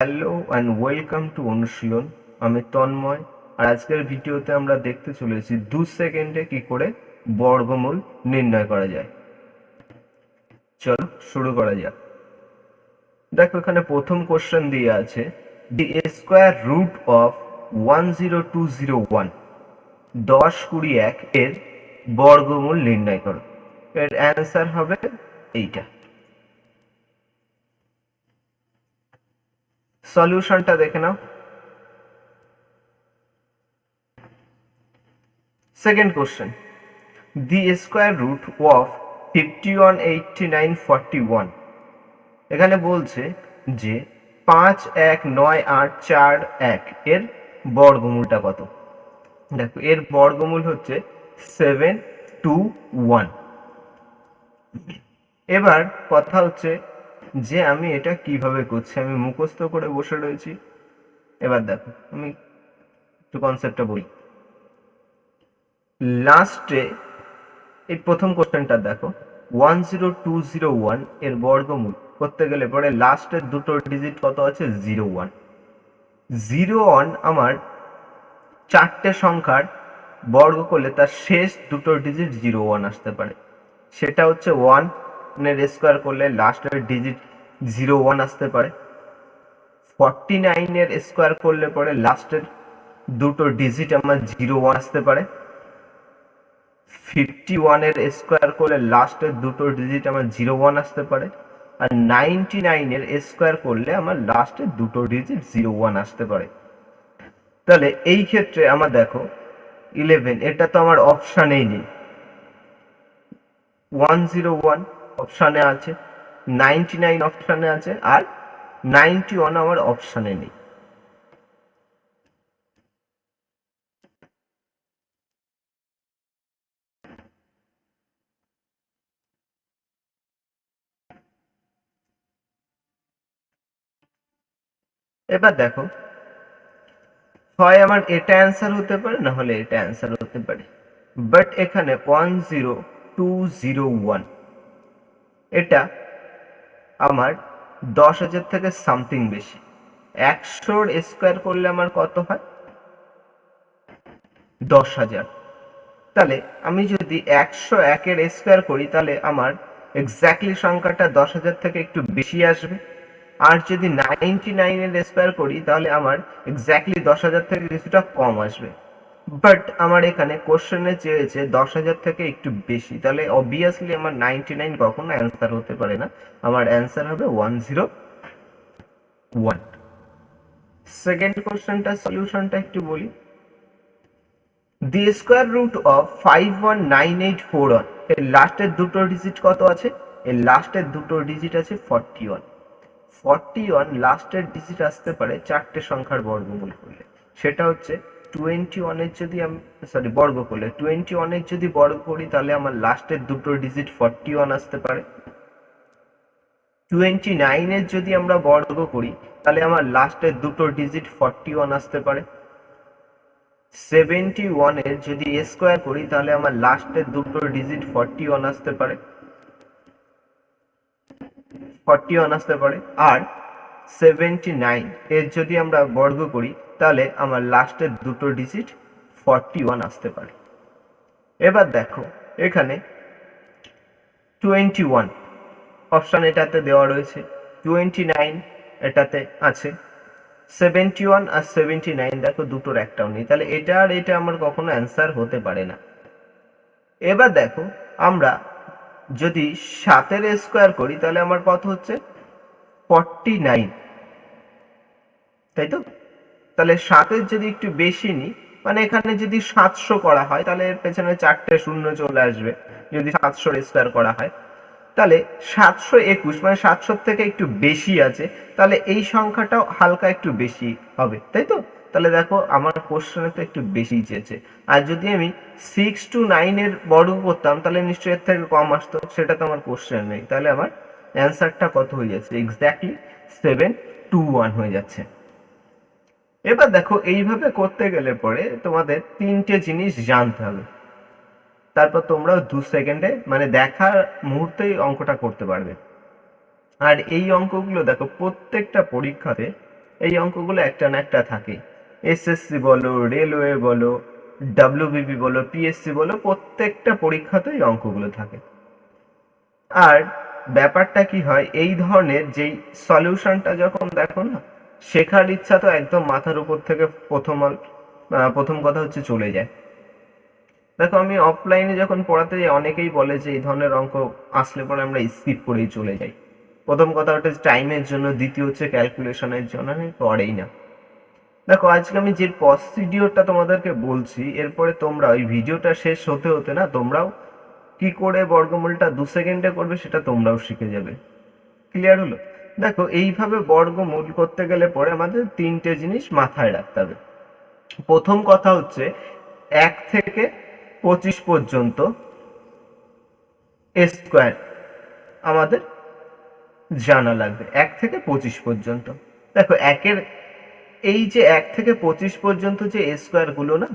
Hello and welcome to অনুশীলন। আমি তন্ময়, আর আজকের ভিডিওতে আমরা দেখতে চলেছি 2 সেকেন্ডে কি করে বর্গমূল নির্ণয় করা যায়। চলো শুরু করা যাক। দেখো এখানে প্রথম কোশ্চেন দিয়ে আছে দি স্কোয়ার রুট অফ 10201 1021 এর বর্গমূল নির্ণয় করো। এর অ্যান্সার হবে এইটা। সলিউশনটা দেখে নাও। Second question, the square root of 518941। এখানে বলছে যে 519841 এর বর্গমূলটা কত। দেখো এর বর্গমূল হচ্ছে 721। এবার কথা হচ্ছে যে আমি এটা কিভাবে করছি, আমি মুখস্থ করে বসে রয়েছি। এবার দেখো আমি একটু কনসেপ্টটা বলি। লাস্টে এই প্রথম কোশ্চেনটা দেখো 10201 এর বর্গমূল করতে গেলে পরে লাস্টের দুটো ডিজিট কত আছে? 01। 01 আমার চারটে সংখ্যার বর্গ করলে তার শেষ দুটো ডিজিট 01 আসতে পারে। সেটা হচ্ছে 1 এর স্কোয়ার করলে লাস্টের ডিজিট 01 আসতে পারে। 49 এর স্কোয়ার করলে পরে লাস্টের দুটো ডিজিট আমার 01 আসতে পারে। 51 এর স্কোয়ার করলে লাস্টের দুটো ডিজিট আমার 01 আসতে পারে। আর 99 এর স্কোয়ার করলে আমার লাস্টের দুটো ডিজিট 01 আসতে পারে। তাহলে এই ক্ষেত্রে আমার দেখো 11 এটা তো আমার অপশানেই নেই। 101 অপশানে আছে, 99 অপশানে আছে, আর 91 আমার অপশানে নেই। এবার দেখো হয় আমার এটা অ্যান্সার হতে পারে, না হলে এটা অ্যান্সার হতে পারে। বাট এখানে 10201 এটা আমার 10,000 থেকে সামথিং বেশি। 100 স্কোয়ার করলে আমার কত হয়? 10,000। তাহলে আমি যদি 101 এর স্কোয়ার করি তাহলে আমার এক্স্যাক্টলি সংখ্যাটা 10,000 থেকে একটু বেশি আসবে। আর যদি 99 এর স্কোয়ার করি তাহলে আমার এক্স্যাক্টলি 10,000 থেকে কিছুটা কম আসবে। বাট আমার এখানে কোশ্চেনে চেয়েছে 10,000 থেকে একটু বেশি, তাহলে অবভিয়াসলি আমার 99 কখনো অ্যান্সার হতে পারে না। আমার অ্যান্সার হবে 101। সেকেন্ড কোশ্চেনটার সলিউশনটা একটু বলি। দি স্কোয়ার রুট অফ 51981 এর লাস্টের দুটো ডিজিট কত আছে? এর লাস্টের দুটো ডিজিট আছে 41। 41 লাস্টের ডিজিট আসতে পারে চারটে সংখ্যার বর্গমূল করলে। সেটা হচ্ছে 21 এর যদি আমি বর্গ করলে 21 এর যদি বর্গ করি তাহলে আমার লাস্টের দুটো ডিজিট 41 আসতে পারে। 29 এর যদি আমরা বর্গ করি তাহলে আমার লাস্টের দুটো ডিজিট 41 আসতে পারে। 71 এর যদি স্কোয়ার করি তাহলে আমার লাস্টের দুটো ডিজিট 41 আসতে পারে। 41 আসতে পারে। আর 79 এর যদি আমরা বর্গ করি তাহলে আমার লাস্টের দুটো ডিজিট 41 আসতে পারে। এবার দেখো এখানে 21 অপশন এটাতে দেওয়া রয়েছে, 29 এটাতে আছে, 71 আর 79 দেখো দুটোর একটাও নেই, তাহলে এটা আর এটা আমার কখনো অ্যান্সার হতে পারে না। এবার দেখো আমরা যদি 7 এর স্কোয়ার করি তাহলে আমার কত হচ্ছে? 49, তাই তো? তাহলে 7 যদি একটু বেশি নিই, মানে এখানে যদি 700 করা হয় তাহলে এর পেছনে চারটে শূন্য চলে আসবে। যদি 700 স্কোয়ার করা হয় তাহলে 721, মানে 700 থেকে একটু বেশি আছে, তাহলে এই সংখ্যাটাও হালকা একটু বেশি হবে, তাই তো? তাহলে দেখো আমার কোশ্চেনে তো একটু বেশি চেয়েছে। আর যদি আমি 6 to 9 এর বর্গ করতাম তাহলে নিশ্চয়ই এর থেকে কম আসতো, সেটা তো আমার কোশ্চেন নেই। তাহলে আমার অ্যান্সারটা কত হয়ে যাচ্ছে? এক্স্যাক্টলি 721 হয়ে যাচ্ছে। এবার দেখো এইভাবে করতে গেলে পরে তোমাদের তিনটে জিনিস জানতে হবে, তারপর তোমরা 2 সেকেন্ডে মানে দেখার মুহূর্তেই অঙ্কটা করতে পারবে। আর এই অঙ্কগুলো দেখো প্রত্যেকটা পরীক্ষাতে এই অঙ্কগুলো একটা না একটা থাকে। এসএসসি বলো, রেলওয়ে বলো, ডাব্লিউবিপি বলো, পিএসসি বলো, প্রত্যেকটা পরীক্ষাতে এই অঙ্কগুলো থাকে। আর ব্যাপারটা কি হয়, এই ধরনের যেই সলিউশনটা যখন দেখো না, শেখার ইচ্ছা তো একদম মাথার উপর থেকে প্রথম কথা হচ্ছে চলে যায়। দেখো আমি অফলাইনে যখন পড়াতে যাই অনেকেই বলে যে এই ধরনের অঙ্ক আসলে পরে আমরা স্কিপ করেই চলে যাই। প্রথম কথা হচ্ছে টাইমের জন্য, দ্বিতীয় হচ্ছে ক্যালকুলেশনের জন্য, আমি পড়েই না। দেখো আজকে আমি যে প্রসিডিওরটা তোমাদেরকে বলছি, এরপরে তোমরা ওই ভিডিওটা শেষ হতে হতে না তোমরাও কি করে বর্গমূলটা 2 সেকেন্ডে করবে সেটা তোমরাও শিখে যাবে। ক্লিয়ার হলো? দেখো এইভাবে বর্গমূল করতে গেলে পরে আমাদের 3টে জিনিস মাথায় রাখতে হবে। প্রথম কথা হচ্ছে 1 থেকে 25 পর্যন্ত স্কোয়ার আমাদের জানা লাগবে। 1 থেকে 25 পর্যন্ত। দেখো এই যে 1 থেকে 25 পর্যন্ত যে স্কোয়ার গুলো না,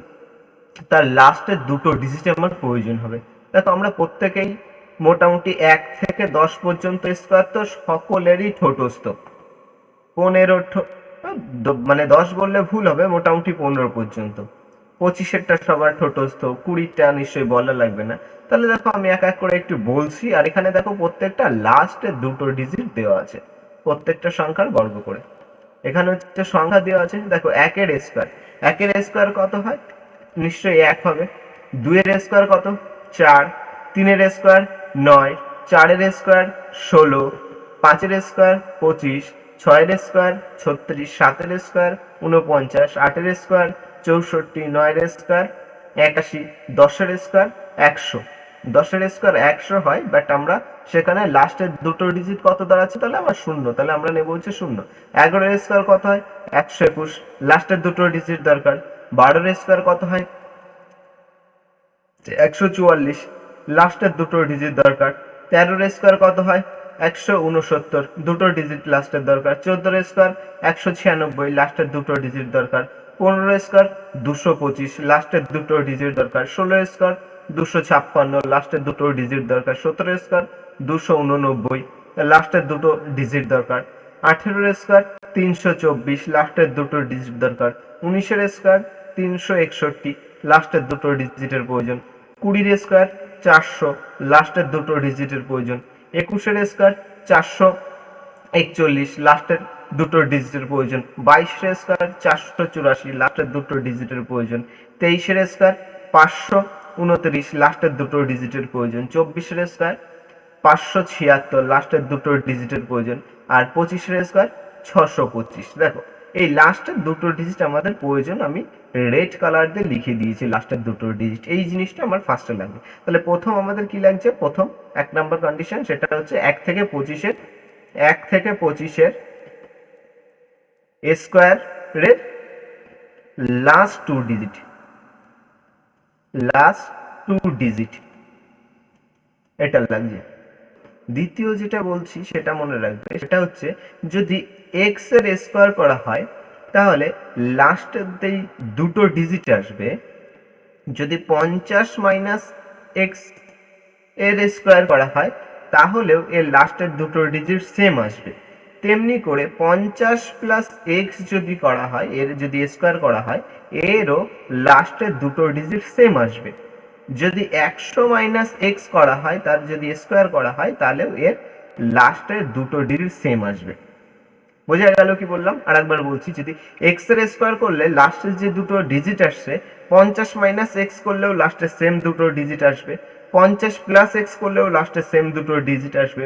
তার লাস্টের দুটো ডিজিট আমার প্রয়োজন হবে। দেখো আমরা প্রত্যেকেই মোটামুটি 1 থেকে 10 পর্যন্ত স্কোয়ার তো সকলেরই ঠোঁটস্থ। 15 মানে 10 বললে ভুল হবে, মোটামুটি 15 পর্যন্ত। 25-এরটা সবার ঠোঁটস্থ, 20টা নিশ্চয়ই বলা লাগবে না। তাহলে দেখো আমি এক এক করে একটু বলছি, আর এখানে দেখো প্রত্যেকটা লাস্টে দুটো ডিজিট দেওয়া আছে, প্রত্যেকটা সংখ্যার বর্গ করে। এখানে হচ্ছে সংখ্যা দেওয়া আছে। দেখো 1-এর স্কোয়ার, 1-এর স্কোয়ার কত হয়? নিশ্চয়ই 1 হবে। 2-এর স্কোয়ার কত? 4। 3-এর স্কোয়ার 9, 4-এর স্কোয়ার 16, 5-এর স্কোয়ার 25, 6-এর স্কোয়ার 36, 7-এর স্কোয়ার 49, 8-এর স্কোয়ার 64, 9-এর স্কোয়ার 81, 10-এর স্কোয়ার 100। 10-এর স্কোয়ার 100 হয়, বাট আমরা সেখানে লাস্টের দুটো ডিজিট কত দাঁড়াচ্ছে? তাহলে আমার 0, তাহলে আমরা নেব হচ্ছে 0। 11-এর স্কোয়ার কত হয়? 121, লাস্টের দুটো ডিজিট দরকার। 12-এর স্কোয়ার কত হয়? 144, লাস্টের দুটো ডিজিট দরকার। 13-এর স্কোয়ার কত হয়? 169, দুটো ডিজিট লাস্টের দরকার। 14-এর স্কোয়ার 196, লাস্টের দুটো ডিজিট দরকার। 15-এর স্কোয়ার 225, লাস্টের দুটো ডিজিট দরকার। 16-এর স্কোয়ার 256, লাস্টের দুটো ডিজিট দরকার। 17-এর স্কোয়ার 289, লাস্টের দুটো ডিজিট দরকার। 18-এর স্কোয়ার 324, লাস্টের দুটো ডিজিট দরকার। 19-এর স্কোয়ার 361, লাস্টের দুটো ডিজিটের প্রয়োজন। 20-এর স্কোয়ার 400, লাস্টের দুটো ডিজিটের প্রয়োজন। 21-এর স্কোয়ার 441, লাস্টের দুটো ডিজিটের প্রয়োজন। 22-এর স্কোয়ার 484, লাস্টের দুটো ডিজিটের প্রয়োজন। 23-এর স্কোয়ার 529, লাস্টের দুটো ডিজিটের প্রয়োজন। 24-এর স্কোয়ার 576, লাস্টের দুটো ডিজিটের প্রয়োজন। আর 25-এর স্কোয়ার 625। দেখো এই লাস্টের দুটো ডিজিট আমাদের প্রয়োজন, আমি রেড কালার দিয়ে লিখে দিয়েছি লাস্টের দুটো ডিজিট। এই জিনিসটা আমার ফার্স্টে লাগবে। তাহলে প্রথম আমাদের কি লাগছে? প্রথম 1 নম্বর কন্ডিশন, সেটা হচ্ছে 1 থেকে 25-এর স্কোয়ারের লাস্ট টু ডিজিট এটা লাগছে। দ্বিতীয় যেটা বলছি সেটা মনে রাখবে, সেটা হচ্ছে যদি এক্স এর স্কোয়ার করা হয় তাহলে লাস্টের যেই দুটো ডিজিট আসবে, যদি 50 মাইনাস এক্স এর স্কোয়ার করা হয় তাহলেও এর লাস্টের দুটো ডিজিট সেম আসবে। তেমনি করে 50 প্লাস এক্স যদি করা হয়, এর যদি স্কোয়ার করা হয়, এরও লাস্টের দুটো ডিজিট সেম আসবে। যদি 100 মাইনাস এক্স করা হয়, তার যদি স্কোয়ার করা হয়, তাহলেও এর লাস্টের দুটো ডিজিট সেম আসবে। বোঝা গেল কি বললাম? আর একবার বলছি, যদি এক্স এর স্কোয়ার করলে লাস্টের যে দুটো ডিজিট আসছে, 50 মাইনাস এক্স করলেও লাস্টের সেম দুটো ডিজিট আসবে। 50 প্লাস এক্স করলেও লাস্টের সেম দুটো ডিজিট আসবে।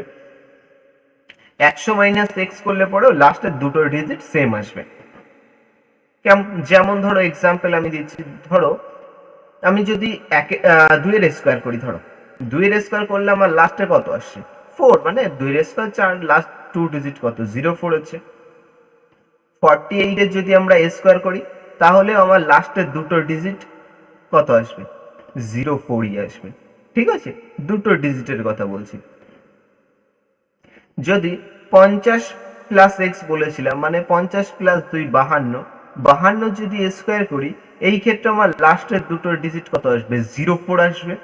100 মাইনাস এক্স করলে পরেও লাস্টের দুটো ডিজিট সেম আসবে। যেমন ধরো এক্সাম্পল আমি দিচ্ছি, ধরো আমি যদি 2 এর স্কোয়ার করি, ধরো 2 এর স্কোয়ার করলে আমার লাস্টে কত আসছে? 4, মানে 2 এর স্কোয়ার 4, লাস্ট টু ডিজিট কত? 04 হচ্ছে। 48 এর যদি আমরা স্কোয়ার করি তাহলে আমার লাস্টের দুটো ডিজিট কত আসবে? 04ই আসবে। ঠিক আছে, দুটো ডিজিটের কথা বলছি। যদি 50 প্লাস এক্স বলেছিলাম, মানে 50 প্লাস 2 52, 52 যদি স্কোয়ার করি, এই ক্ষেত্রে আমার লাস্টের দুটো ডিজিট কত আসবে? 04 আসবে।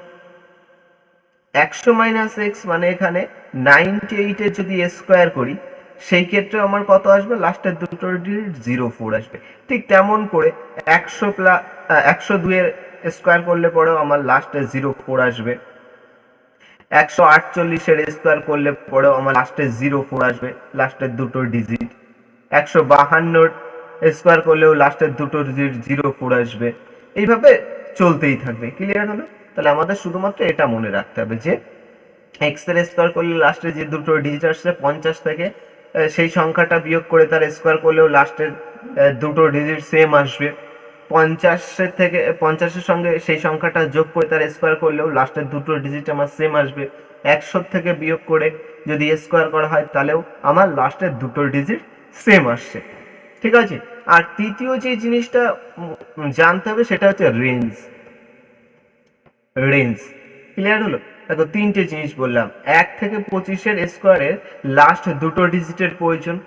100 মাইনাস এক্স মানে এখানে 98 এর যদি স্কোয়ার করি, সেই ক্ষেত্রে আমার কত আসবে, লাস্টের দুটো ডিজিট 0 4 আসবে। ঠিক তেমন করে 102 এর স্কোয়ার করলে পরেও আমার লাস্টে 0 4 আসবে। 148 এর স্কোয়ার করলে পরেও আমার লাস্টে 0 4 আসবে, লাস্টের দুটো ডিজিট। 152 স্কোয়ার করলেও লাস্টের দুটো ডিজিট 0 4 আসবে। এইভাবে চলতেই থাকবে। ক্লিয়ার হলো? তাহলে আমাদের শুধুমাত্র এটা মনে রাখতে হবে যে এক্স এর স্কোয়ার করলে লাস্টে যে দুটো ডিজিট আসছে 50 থেকে সেই সংখ্যাটা বিয়োগ করে তার স্কোয়ার করলেও লাস্টের দুটো ডিজিট সেম আসবে। 50-এর থেকে 50-এর সঙ্গে সেই সংখ্যাটা যোগ করে তার স্কোয়ার করলেও লাস্টের দুটো ডিজিট আমার সেম আসবে। 100 থেকে বিয়োগ করে যদি স্কোয়ার করা হয় তাহলেও আমার লাস্টের দুটো ডিজিট সেম আসছে। ঠিক আছে? আর তৃতীয় যে জিনিসটা জানতে হবে সেটা হচ্ছে রেঞ্জ। রেঞ্জ ক্লিয়ার হলো? দেখো তিনটে জিনিস বললাম, 1 থেকে 25-এর স্কোয়ারের লাস্ট দুটো ডিজিটের প্রয়োজন।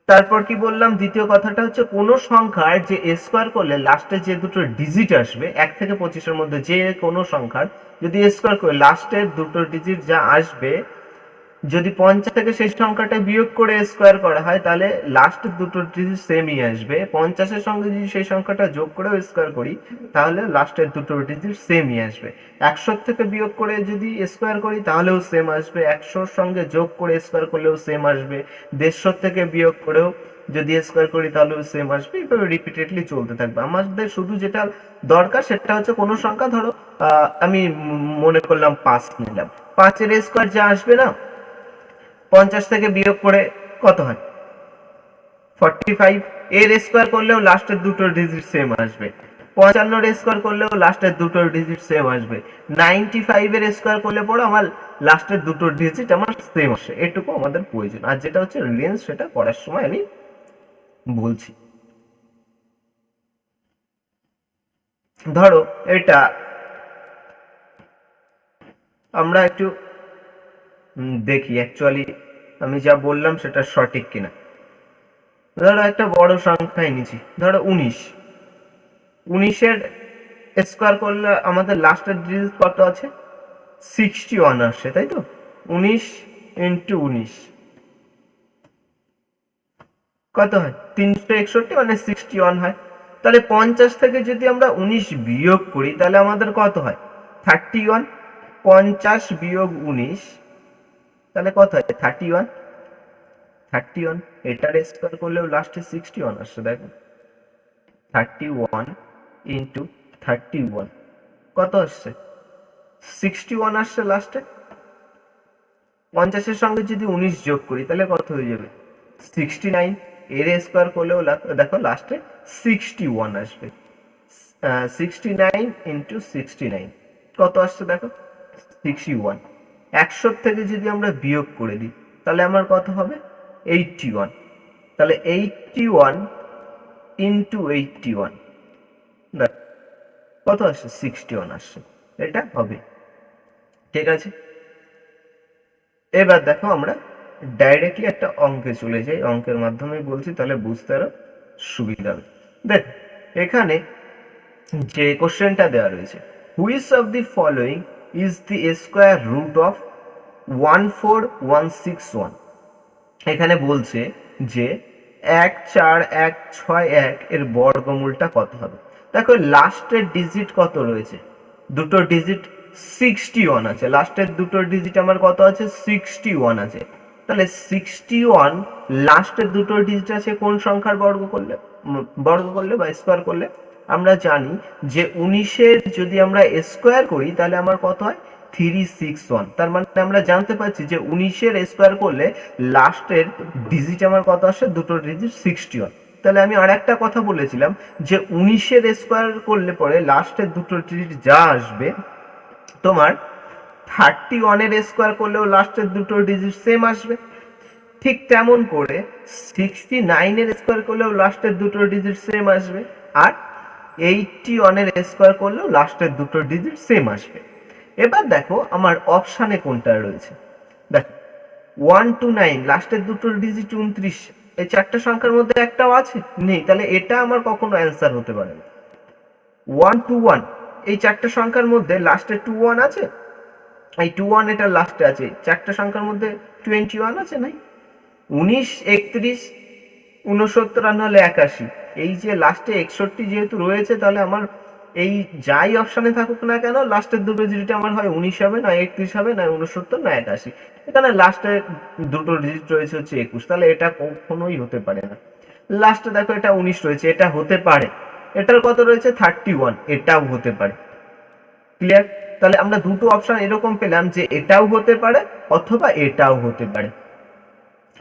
তারপর কি বললাম, দ্বিতীয় কথাটা হচ্ছে কোনো সংখ্যার যে স্কোয়ার করলে লাস্টে যে দুটো ডিজিট আসবে 1 থেকে 25-এর মধ্যে যে কোনো সংখ্যার যদি স্কোয়ার করে লাস্টের দুটো ডিজিট যা আসবে, যদি 50 থেকে সেই সংখ্যাটা বিয়োগ করে স্কোয়ার করা হয় তাহলে লাস্টের দুটো ডিজিট সেমই আসবে। 50-এর সঙ্গে যদি সেই সংখ্যাটা যোগ করেও স্কোয়ার করি তাহলে লাস্টের দুটো ডিজিট সেমই আসবে। 100 থেকে বিয়োগ করে যদি স্কোয়ার করি তাহলেও সেম আসবে। 100-র সঙ্গে যোগ করে স্কোয়ার করলেও সেম আসবে। 150 থেকে বিয়োগ করেও যদি স্কোয়ার করি তাহলেও সেম আসবে। এইভাবে রিপিটেডলি চলতে থাকবে। আমাদের শুধু যেটা দরকার সেটা হচ্ছে কোনো সংখ্যা, ধরো আমি মনে করলাম 5 নিলাম, 5-এর স্কোয়ার যা আসবে না 50 থেকে বিয়োগ করে কত হয় 45, এর স্কোয়ার করলেও লাস্টের দুটো ডিজিট সেম আসবে। 55-এর স্কোয়ার করলেও লাস্টের দুটো ডিজিট সেম আসবে। 95-এর স্কোয়ার করলে পরে আমার লাস্টের দুটো ডিজিট আমার সেম আসে। এটুকু আমাদের প্রয়োজন। আর যেটা হচ্ছে রেঞ্জ সেটা পড়ার সময় আমি বলছি। ধরো এটা আমরা একটু দেখি অ্যাকচুয়ালি আমি যা বললাম সেটা সঠিক কিনা। ধরো একটা বড় সংখ্যায় নিচ্ছি, ধরো 19। 19-এর স্কোয়ার করলে আমাদের লাস্টের ডিজিট কত আছে, 61 আসছে, তাই তো? 19 ইন্টু 19 কত হয়, 361, মানে 61 হয়। তাহলে 50 থেকে যদি আমরা 19 বিয়োগ করি তাহলে আমাদের কত হয়, 31। 50 বিয়োগ 19 তাহলে কত হয়, 31। 31 এটার স্কোয়ার করলেও লাস্টে 61 আসছে। দেখো 31 ইন্টু 31 কত আসছে, 61 আসছে লাস্টে। 50-এর সঙ্গে যদি 19 যোগ করি তাহলে কত হয়ে যাবে, 69। এর স্কোয়ার করলেও দেখো লাস্টে 61 আসবে। 69 ইন্টু 69 কত আসছে দেখো, 61। 100 থেকে যদি আমরা বিয়োগ করে দিই তাহলে আমার কত হবে, 81। তাহলে 81 ইন্টু 81 কত আসছে, 61 আসছে। এটা হবে। ঠিক আছে, এবার দেখো আমরা ডাইরেক্টলি একটা অঙ্কে চলে যাই। অঙ্কের মাধ্যমে বলছি তাহলে বুঝতে আরো সুবিধা হবে। দেখ এখানে যে কোশ্চেনটা দেওয়া রয়েছে, which of the following is the square root of 14161। এখানে বলছে যে 14161 এর বর্গমূলটা কত হবে। দেখো লাস্টের ডিজিট কত রয়েছে, দুটো ডিজিট 61 আছে। লাস্টের দুটো ডিজিট আমার কত আছে, 61 আছে। তাহলে 61 লাস্টের দুটো ডিজিট আছে কোন সংখ্যার বর্গ করলে বা স্কোয়ার করলে, আমরা জানি যে 19-এর যদি আমরা স্কোয়ার করি তাহলে আমার কত হয়, 361। তার মানে আমরা জানতে পারছি যে 19-এর স্কোয়ার করলে লাস্টের ডিজিট আমার কত আসে, দুটো ডিজিট 61। তাহলে আমি আর একটা কথা বলেছিলাম যে 19-এর স্কোয়ার করলে পরে লাস্টের দুটো ডিজিট যা আসবে, তোমার 31-এর স্কোয়ার করলেও লাস্টের দুটো ডিজিট সেম আসবে। ঠিক তেমন করে 69-এর স্কোয়ার করলেও লাস্টের দুটো ডিজিট সেম আসবে। আর 81-এর স্কোয়ার করলেও লাস্টের দুটো ডিজিট সেম আসবে। এবার দেখো আমার অপশানে কোনটা রয়েছে। দেখো 129 লাস্টের দুটো ডিজিট 29, এই চারটা সংখ্যার মধ্যে একটাও আছে, নেই। তাহলে এটা আমার কখনো অ্যান্সার হতে পারে না। 121 এই চারটা সংখ্যার মধ্যে লাস্টে 21 আছে, এই 21 এটা লাস্টে আছে। চারটা সংখ্যার মধ্যে 21 আছে, নাই। 19, 31, 69 আর নাহলে 81, এই যে লাস্টে 61 যেহেতু রয়েছে, তাহলে আমার এই যাই অপশানে থাকুক না কেন লাস্টের দুটো ডিজিট আমার হয় 19 হবে, না 31 হবে, না 69, না 81। এখানে লাস্টে দুটো ডিজিট রয়েছে হচ্ছে 21, তাহলে এটা কখনোই হতে পারে না। লাস্টে দেখো এটা 19 রয়েছে, এটা হতে পারে। এটার কত রয়েছে 31, এটাও হতে পারে। ক্লিয়ার? তাহলে আমরা দুটো অপশন এরকম পেলাম যে এটাও হতে পারে অথবা এটাও হতে পারে।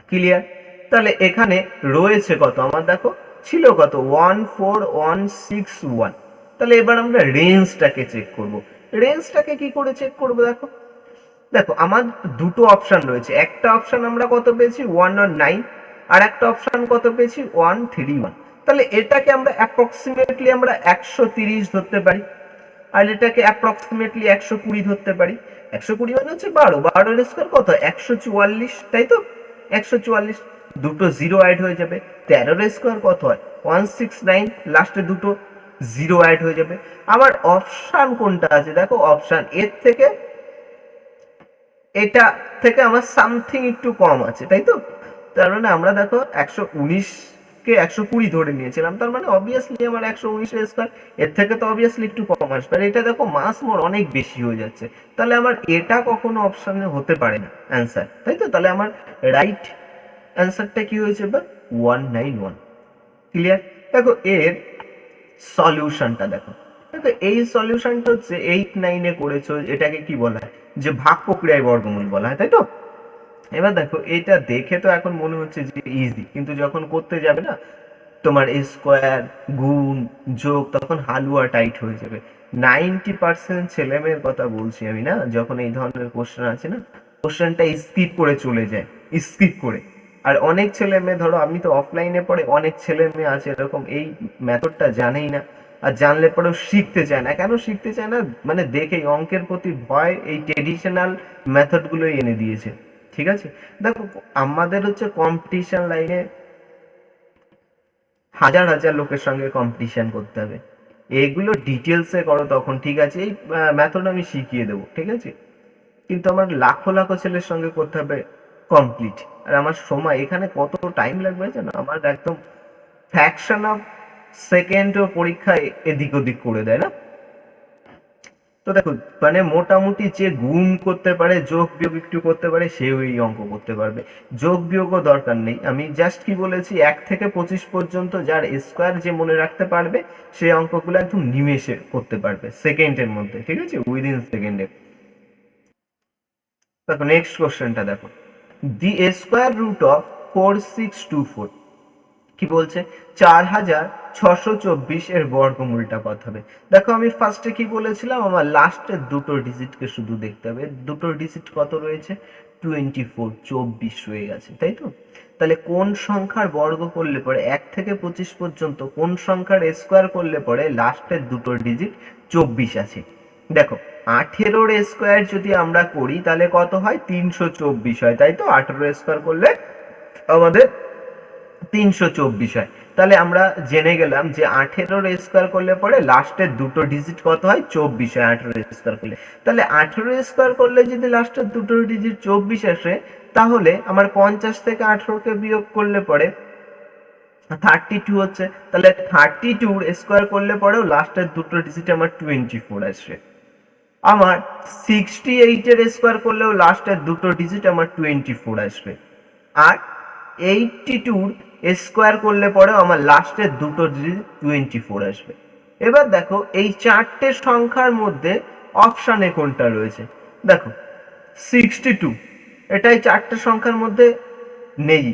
ক্লিয়ার? তাহলে এখানে রয়েছে কত আমার, দেখো ছিল কত 14161। তাহলে এবার আমরা রেঞ্জটাকে চেক করব। রেঞ্জটাকে কি করে চেক করব? দেখো দেখো আমার দুটো অপশন রয়েছে, একটা অপশন আমরা কত পেয়েছি 109, আর একটা অপশন কত পেয়েছি 131। তাহলে এটাকে আমরা অ্যাপ্রক্সিমেটলি আমরা 130 ধরতে পারি, আর এটাকে অ্যাপ্রক্সিমেটলি 120 ধরতে পারি। 120 মানে হচ্ছে 12, 12 এর স্কোয়ার কত 144, তাই তো 144, দুটো জিরো অ্যাড হয়ে যাবে। 13 এর স্কোয়ার কত হয় 169, লাস্টে দুটো জিরো অ্যাড হয়ে যাবে। আমার অপশন কোনটা আছে, দেখো অপশন এর থেকে এটা থেকে আমার সামথিং একটু কম আছে, তাই তো। তার মানে আমরা দেখো 119 কে 120 ধরে নিয়েছিলাম, তার মানে অবভিয়াসলি আমার 119 এর স্কয়ার এর থেকে তো অবভিয়াসলি একটু কম আসবে। আর এটা দেখো মাস মোর অনেক বেশি হয়ে যাচ্ছে, তাহলে আমার এটা কখনো অপশনে হতে পারে না অ্যান্সার, তাই তো। তাহলে আমার রাইট অ্যান্সারটা কি হয়েছে বা 191। ক্লিয়ার? দেখো এর সলিউশনটা দেখো। দেখো এই সলিউশনটা হচ্ছে 8, 9 এ করেছো, এটাকে কি বলা হয় যে ভাগ প্রক্রিয়ায় বর্গমূল বলা হয়, তাই তো। এবার দেখো এটা দেখে তো এখন মনে হচ্ছে যে ইজি, কিন্তু যখন করতে যাবে না তোমার স্কোয়ার গুণ যোগ, তখন হালুয়া টাইট হয়ে যাবে। 90% ছেলেমেয়ের কথা বলছি আমি, না যখন এই ধরনের কোশ্চেন আছে না, কোশ্চেনটা স্কিপ করে চলে যায়, স্কিপ করে। আর অনেক ছেলে মেয়ে, ধরো আমি তো অফলাইনে পড়ে, অনেক ছেলে মেয়ে আছে এরকম এই মেথডটা জানেই না, আর জানলে পরেও শিখতে চায় না। কেন শিখতে চায় না? মানে দেখেই অঙ্কের প্রতি ভয় এই ট্রেডিশনাল মেথডগুলোই এনে দিয়েছে। ঠিক আছে? দেখো আমাদের হচ্ছে কম্পিটিশন লাইনে হাজার হাজার লোকের সঙ্গে কম্পিটিশন করতে হবে, এগুলো ডিটেলসে করো তখন ঠিক আছে, এই মেথড আমি শিখিয়ে দেবো, ঠিক আছে। কিন্তু আমার লাখো লাখো ছেলের সঙ্গে করতে হবে কমপ্লিট, আর আমার সময় এখানে কত টাইম লাগবে জানো, আমার একদম ফ্র্যাকশন অফ সেকেন্ডও পরীক্ষায় এদিক ওদিক করে দেয় না। তো দেখো মানে মোটামুটি যে গুণ করতে পারে, যোগ বিয়োগ একটু করতে পারে, সেও এই অঙ্ক করতে পারবে। যোগ বিয়োগও দরকার নেই, আমি জাস্ট কি বলেছি 1 থেকে 25 পর্যন্ত যার স্কোয়ার যে মনে রাখতে পারবে, সেই অঙ্কগুলো একদম নিমেষে করতে পারবে সেকেন্ডের মধ্যে, ঠিক আছে, উইদিন সেকেন্ডে। দেখো নেক্সট কোশ্চেনটা দেখো, দি স্কোয়ার রুট অফ 4624 কি বলছে 4624 এর বর্গমূলটা কত হবে। দেখো আমি ফার্স্টে কি বলেছিলাম, আমার লাস্টের দুটো ডিজিটকে শুধু দেখতে হবে, দুটো ডিজিট কত রয়েছে 24, 24 হয়ে গেছে, তাই তো। তাহলে কোন সংখ্যার বর্গ করলে পরে 1 থেকে 25 পর্যন্ত কোন সংখ্যার স্কোয়ার করলে পরে লাস্টের দুটো ডিজিট 24 আছে। দেখো 18 স্কোয়ার যদি আমরা করি তাহলে কত হয় 324 হয়, তাই তো। 18 স্কোয়ার করলে আমাদের 324 হয়। তাহলে আমরা জেনে গেলাম যে 18 স্কোয়ার করলে পরে লাস্টের দুটো ডিজিট কত হয় 24 হয় 18 স্কোয়ার করলে। তাহলে 18 স্কোয়ার করলে যদি লাস্টের দুটো ডিজিট 24 আসে, তাহলে আমার 50 থেকে 18কে বিয়োগ করলে পরে 32 হচ্ছে। তাহলে 32 স্কোয়ার করলে পরেও লাস্টের দুটো ডিজিট আমার 24 আসবে। আমার 68 এর স্কোয়ার করলেও লাস্টের দুটো ডিজিট আমার 24 আসবে। আর 82 স্কোয়ার করলে পরেও আমার লাস্টের দুটো ডিজিট 24 আসবে। এবার দেখো এই চারটে সংখ্যার মধ্যে অপশানে কোনটা রয়েছে। দেখো 62 এটাই চারটে সংখ্যার মধ্যে নেই,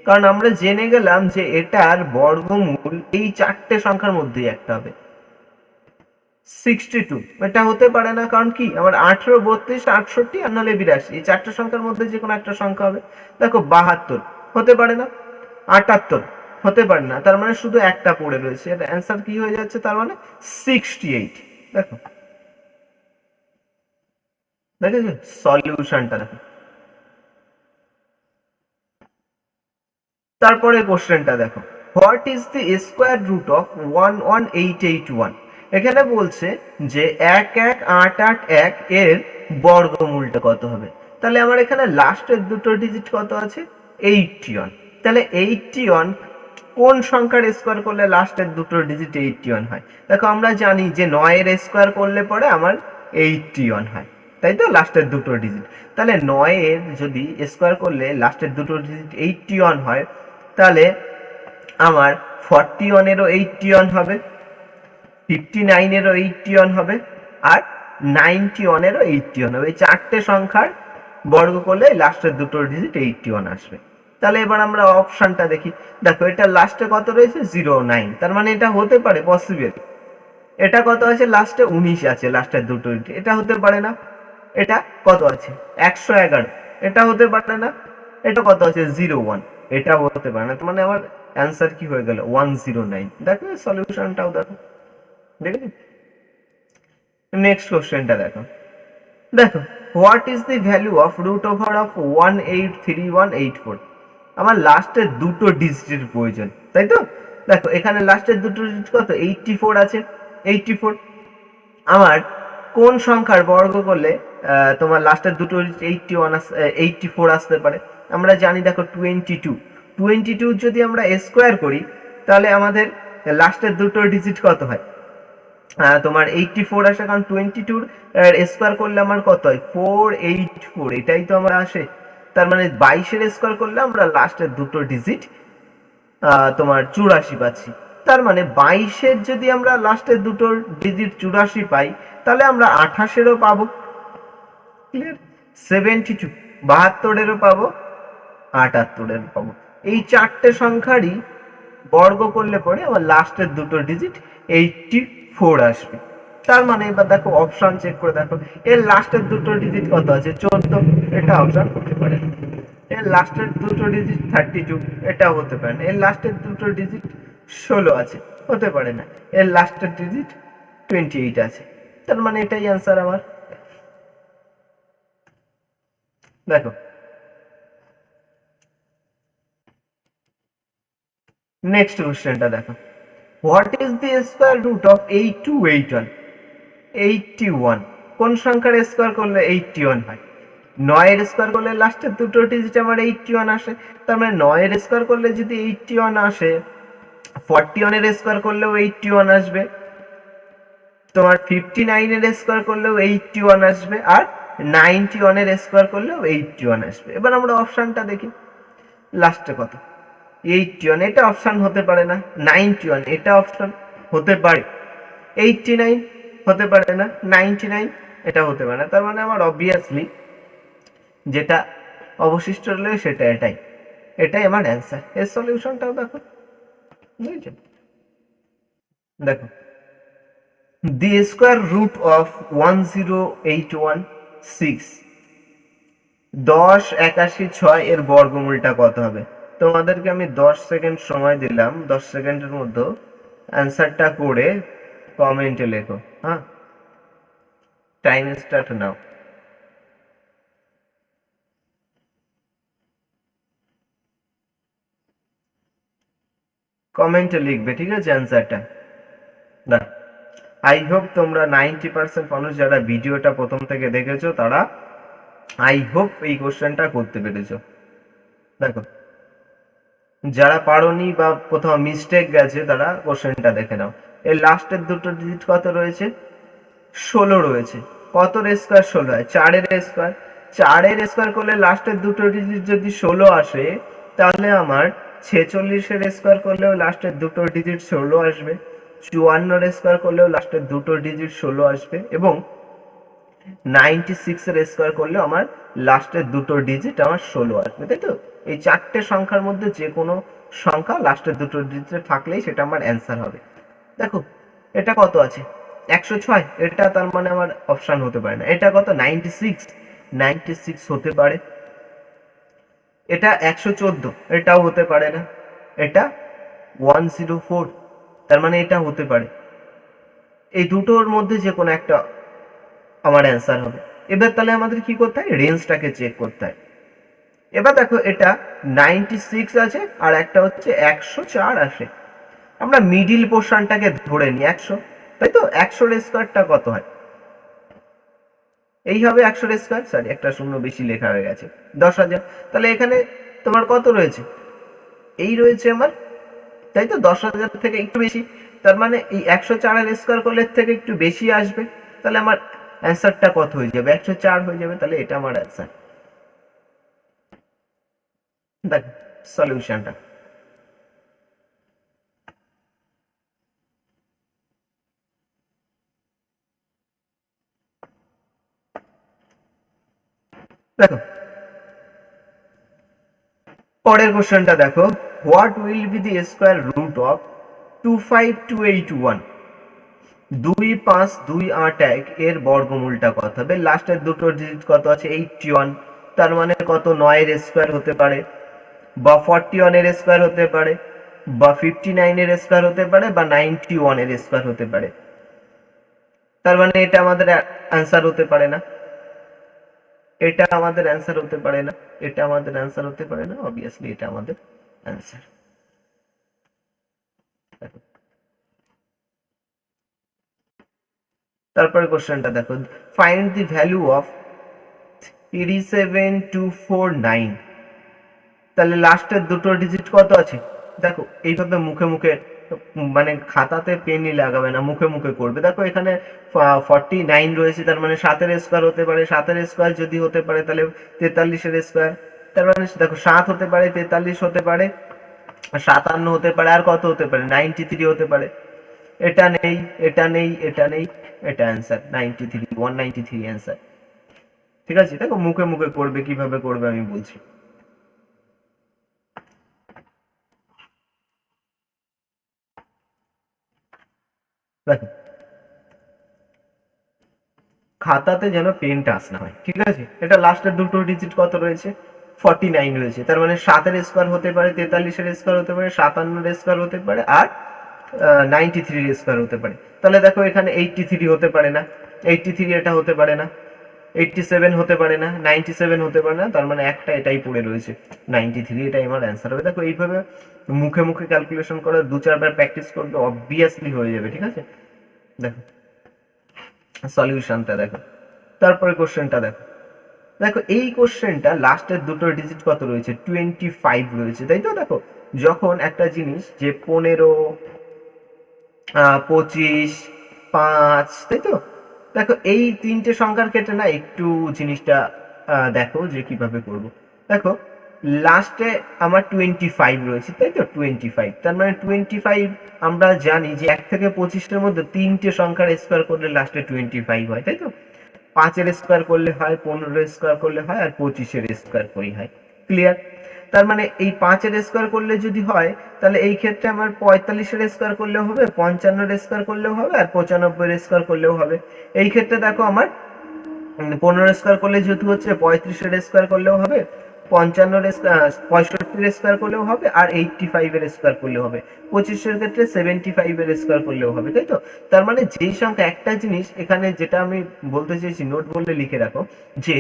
কারণ আমরা জেনে গেলাম যে এটার বর্গমূল এই চারটে সংখ্যার মধ্যেই একটা হবে। 62 এটা হতে পারে না, কারণ কি আমার 18, 32, 68 আর নাহলে 82, এই চারটে সংখ্যার মধ্যে যে কোনো একটা সংখ্যা হবে। দেখো 72 হতে পারে না, 78 হতে পারে না, তার মানে শুধু একটা পড়ে রয়েছে, এর অ্যান্সার কি হয়ে যাচ্ছে তার মানে 68। দেখো দেখেছো সলিউশনটা দেখো। তারপরে কোশ্চেনটা দেখো, what is the square root of 11881। এখানে বলছে যে 11881 এর বর্গমূলটা কত হবে। তাহলে আমার এখানে লাস্টের দুটো ডিজিট কত আছে 81। তাহলে 81 কোন সংখ্যার স্কোয়ার করলে লাস্টের দুটো ডিজিট 81 হয়? দেখো আমরা জানি যে 9 এর স্কোয়ার করলে পরে আমার 81 হয়, তাই তো, লাস্টের দুটো ডিজিট। তাহলে 9 এর যদি স্কোয়ার করলে লাস্টের দুটো ডিজিট 81 হয়, তাহলে আমার 41 এরও 81 হবে, 59 এরও 81 হবে, আর 91 এরও 81 হবে। এই চারটে সংখ্যার বর্গ করলে লাস্টের দুটো ডিজিট 81 আসবে। তাহলে এবার আমরা অপশনটা দেখি। দেখো এটা লাস্টে কত রয়েছে? 09, তার মানে এটা হতে পারে, পসিবল। এটা কত আছে? লাস্টে 19 আছে, লাস্টের দুটো ডিজিট, এটা হতে পারে না। এটা কত আছে? 111, এটা হতে পারে না। এটা কত আছে? 01, এটা হতে পারে না। তার মানে আমার অ্যান্সার কি হয়ে গেল? 109। দেখো সলিউশনটাও দেখো, দেখেছো? নেক্সট কোশ্চেনটা দেখো। দেখো, what is the value of root over of 183184? আমার লাস্টের দুটো ডিজিটের প্রয়োজন, তাই তো। দেখো এখানে লাস্টের দুটো ডিজিট কত? 84 আছে, 84। আমার কোন সংখ্যার বর্গ করলে তোমার লাস্টের দুটো ডিজিট 84 আসতে পারে? আমরা জানি, দেখো 22 যদি আমরা স্কোয়ার করি, তাহলে আমাদের লাস্টের দুটো ডিজিট কত হয়? তোমার 84 আসে, কারণ 22 স্কোয়ার করলে আমার কত হয়? 484, এটাই তো আমার আসে। তার মানে 22 এর স্কোয়ার করলে আমরা লাস্টের দুটো ডিজিট তোমার 84 পাচ্ছি। তার মানে 22 এর যদি আমরা লাস্টের দুটো ডিজিট 84 পাই, তাহলে আমরা 28 এরও পাবো, ক্লিয়ার? 72, 72 এরও পাবো, 78 এরও পাবো। এই চারটে সংখ্যারই বর্গ করলে পরে আমার লাস্টের দুটো ডিজিট 84 আসবে। তার মানে এবার দেখো অপশন চেক করে দেখো, এর লাস্টের দুটো ডিজিট কত আছে? 14, এটা অপশন হতে পারে। এর লাস্টের দুটো ডিজিট 32, এটা হতে পারে না। এর লাস্টের দুটো ডিজিট 16 আছে, হতে পারে না। এর লাস্টের ডিজিট 28 আছে, তার মানে এটাই অ্যান্সার আমার। দেখো নেক্সট কোশ্চেনটা দেখো। What is the square root of 8281? 81 কোন সংখ্যার স্কোয়ার করলে 81 হয়? 9 এর স্কোয়ার করলে লাস্টের দুটো ডিজিট আমার 81 আসে। তার মানে 9 এর স্কোয়ার করলে যদি 81 আসে, 41 এর স্কোয়ার করলেও 81 আসবে, তোমার 59 এর স্কোয়ার করলেও 81 আসবে, আর 91 এর স্কোয়ার করলেও 81 আসবে। এবার আমরা অপশনটা দেখি, লাস্টে কত? 81, এটা অপশন হতে পারে না। 91, এটা অপশন হতে পারে। 89 হতে পারে না। 99 এটা হতে পারে না। তার মানে আমার অবভিয়াসলি যেটা অবশিষ্ট রইল সেটা এটাই, এটাই আমার অ্যান্সার। এর সলিউশনটাও দেখো, বুঝেছো? দেখো, দি স্কোয়ার রুট অফ 10816, 10 81 6 এর বর্গমূলটা কত হবে? তোমাদেরকে আমি 10 সেকেন্ড সময় দিলাম, 10 সেকেন্ডের মধ্যে অ্যান্সারটা করে কমেন্টে লেখো। হ্যাঁ, টাইম স্টার্ট নাও। কমেন্টে লিখবে, ঠিক আছে, অ্যান্সারটা। না, আই হোপ তোমরা 90% মানুষ যারা ভিডিওটা প্রথম থেকে দেখেছো, তারা আই হোপ এই কোশ্চেনটা করতে পেরেছো। দেখো, যারা পারোনি বা কোথাও মিস্টেক গেছে, তারা কোশ্চেনটা দেখে নাও। এর লাস্টের দুটো ডিজিট কত রয়েছে? 16 রয়েছে। কতর স্কোয়ার 16 হয়? 4 এর স্কোয়ার। 4 এর স্কোয়ার করলে লাস্টের দুটো ডিজিট যদি 16 আসে, তাহলে আমার 46 এর স্কোয়ার করলেও লাস্টের দুটো ডিজিট 16 আসবে, 54 এর স্কোয়ার করলেও লাস্টের দুটো ডিজিট 16 আসবে, এবং 96 এর স্কোয়ার করলেও আমার লাস্টের দুটো ডিজিট আমার 16 আসবে, তাই তো? এই চারটে সংখ্যার মধ্যে যে কোনো সংখ্যা লাস্টের দুটো ডিজিট থাকলেই সেটা আমার অ্যান্সার হবে। দেখো এটা কত আছে? 106, এটা তার মানে আমার অপশন হতে পারে না। এটা কত? 96, 96 হতে পারে। এটা 114, এটাও হতে পারে না। এটা 104, তার মানে এটা হতে পারে। এই দুটোর মধ্যে যে কোনো একটা আমার অ্যান্সার হবে। এবার তাহলে আমাদের কি করতে হয়? রেঞ্জটাকে চেক করতে হয়। এবার দেখো এটা 96 আছে, আর একটা হচ্ছে 104 আসে। আমরা মিডিল পোর্শনটাকে ধরে নিই 100, তাই তো? 100 এর স্কোয়ারটা কত হয়? এই হবে 100 এর স্কোয়ার, সরি একটা শূন্য বেশি লেখা হয়ে গেছে, 10,000। তাহলে এখানে তোমার কত রয়েছে? এই রয়েছে আমার, তাই তো 10,000 থেকে একটু বেশি। তার মানে এই 104 এর স্কোয়ার করলে এর থেকে একটু বেশি আসবে, তাহলে আমার অ্যান্সারটা কত হয়ে যাবে? 104 হয়ে যাবে। তাহলে এটা আমার অ্যান্সার। দেখ সলিউশনটা দেখো, পরের কোশ্চেনটা দেখো, what will be the square root of 25281? 25281 এর বর্গমূলটা কত হবে? লাস্টের দুটো ডিজিট কত আছে? 81। তার মানে কত? 9 এর স্কোয়ার হতে পারে, বা 41 এর স্কোয়ার হতে পারে, বা 59 এর স্কোয়ার হতে পারে, বা 91 এর স্কোয়ার হতে পারে। তার মানে এটা আমাদের অ্যান্সার হতে পারে না, এটা আমাদের অ্যান্সার হতে পারে না, এটা আমাদের অ্যান্সার হতে পারে না। অবভিয়াসলি এটা আমাদের অ্যান্সার। তারপরে কোশ্চেনটা দেখো, ফাইন্ড দি ভ্যালু অফ 37249। তাহলে লাস্টের দুটো ডিজিট কত আছে? দেখো এইভাবে মুখে মুখে, মানে খাতাতে পেনই লাগাবে না, মুখে মুখে করবে। দেখো এখানে 49 রয়েছে, তার মানে 7 এর স্কোয়ার হতে পারে। 7 এর স্কোয়ার যদি হতে পারে তাহলে 43 এর স্কোয়ার। তার মানে দেখো 7 হতে পারে, 43 হতে পারে, 57 হতে পারে, আর কত হতে পারে? 93 হতে পারে। এটা নেই, এটা নেই, এটা নেই, এটা অ্যান্সার 93, 193 অ্যান্সার। ঠিক আছে, দেখো মুখে মুখে করবে, কিভাবে করবে আমি বলছি। দেখো খাতাতে যেন পেন টাচ না হয়, ঠিক আছে। এটা লাস্টের দুটো ডিজিট কত রয়েছে? 49 রয়েছে। তার মানে 7 এর স্কোয়ার হতে পারে, 43 এর স্কোয়ার হতে পারে, 57 এর স্কোয়ার হতে পারে, আর 93 এর স্কোয়ার হতে পারে। তাহলে দেখো এখানে 83 হতে পারে না, 83 এটা হতে পারে না, 87 হতে পারে না, 97 হতে পারে না। তার মানে একটা এটাই পড়ে রয়েছে, 93। এটাই আমার অ্যান্সার হবে। দেখো এইভাবে মুখে মুখে ক্যালকুলেশন করে 2-4 বার প্র্যাকটিস করবে, অবভিয়াসলি হয়ে যাবে। ঠিক আছে, দেখো সলিউশনটা দেখো। তারপরে কোশ্চেনটা দেখো, দেখো এই কোশ্চেনটা লাস্টের দুটো ডিজিট কত রয়েছে? 25 রয়েছে, তাই তো। দেখো যখন একটা জিনিস যে 15, 25, 5, তাই তো। দেখো এই তিনটে সংখ্যার ক্ষেত্রে না একটু জিনিসটা দেখো যে কিভাবে করব। দেখো লাস্টে আমার 25 রয়েছে, তাই তো। 25, তার মানে 25 আমরা জানি যে 1 থেকে 25-এর মধ্যে তিনটে সংখ্যার স্কোয়ার করলে লাস্টে 25 হয়, তাই তো। 5-এর স্কোয়ার করলে হয়, 15-এর স্কোয়ার করলে হয়, আর 25-এর স্কোয়ার করি হয়। ক্লিয়ার? তার মানে এই 5-এর স্কোয়ার করলে যদি হয়, তাহলে এই ক্ষেত্রে আমার 45-এর স্কোয়ার করলেও হবে, 55-এর স্কোয়ার করলেও হবে, আর 95-এর স্কোয়ার করলেও হবে। এই ক্ষেত্রে দেখো আমার 15 স্কোয়ার করলে যেহেতু হচ্ছে, 35-এর স্কোয়ার করলেও হবে, 55-এর 65-এর স্কোয়ার করলেও হবে, আর 85-এর স্কোয়ার করলেও হবে। 25-এর ক্ষেত্রে 75-এর স্কোয়ার করলেও হবে, তাই তো। তার মানে যেই সংখ্যা, একটা জিনিস এখানে যেটা আমি বলতে চাইছি, নোট বললে লিখে রাখো, যে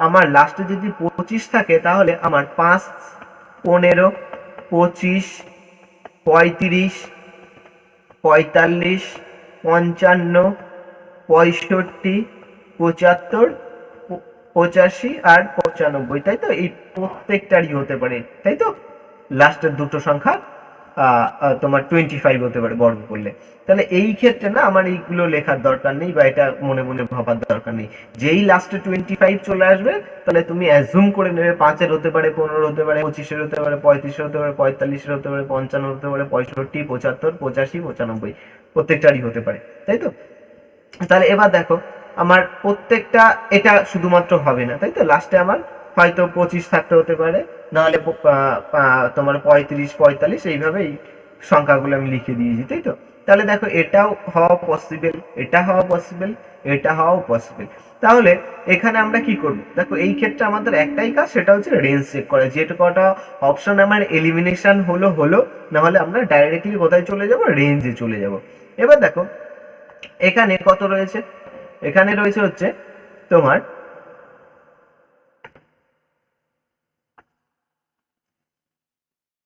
আমার লাস্টে যদি 25 থাকে, তাহলে আমার 5, 15, 25, 35, 45, 55, 65, 75, 85 আর 95, তাই তো। এই প্রত্যেকটারই হতে পারে, তাই তো। লাস্টের দুটো সংখ্যা তোমার 25 হতে পারে বর্গ করলে। তাহলে এই ক্ষেত্রে না আমার এইগুলো লেখার দরকার নেই, বা এটা মনে মনে ভাবার দরকার নেই। যেই লাস্টে 25 চলে আসবে, তাহলে তুমি অ্যাজুম করে নেবে 5-এর হতে পারে, 15 হতে পারে, 25-এর হতে পারে, 35-এর হতে পারে, 45-এর হতে পারে, 55 হতে পারে, 65, 75, 85, 95 প্রত্যেকটারই হতে পারে, তাই তো। তাহলে এবার দেখো আমার প্রত্যেকটা, এটা শুধুমাত্র হবে না, তাই তো। লাস্টে আমার হয়তো 25 থাকতে হতে পারে, নাহলে তোমার 35, 45, এইভাবে এই সংখ্যাগুলো আমি লিখে দিয়েছি, তাই তো। তাহলে দেখো এটাও হওয়া পসিবল, এটা হওয়া পসিবল, এটা হওয়াও পসিবল। তাহলে এখানে আমরা কি করব? দেখো এই ক্ষেত্রে আমাদের একটাই কাজ, সেটা হচ্ছে রেঞ্জ চেক করা। যেটা কটা অপশন আমার এলিমিনেশন হলো হলো, নাহলে আমরা ডাইরেক্টলি কোথায় চলে যাব? রেঞ্জে চলে যাব। এবার দেখো এখানে কত রয়েছে? এখানে রয়েছে হচ্ছে তোমার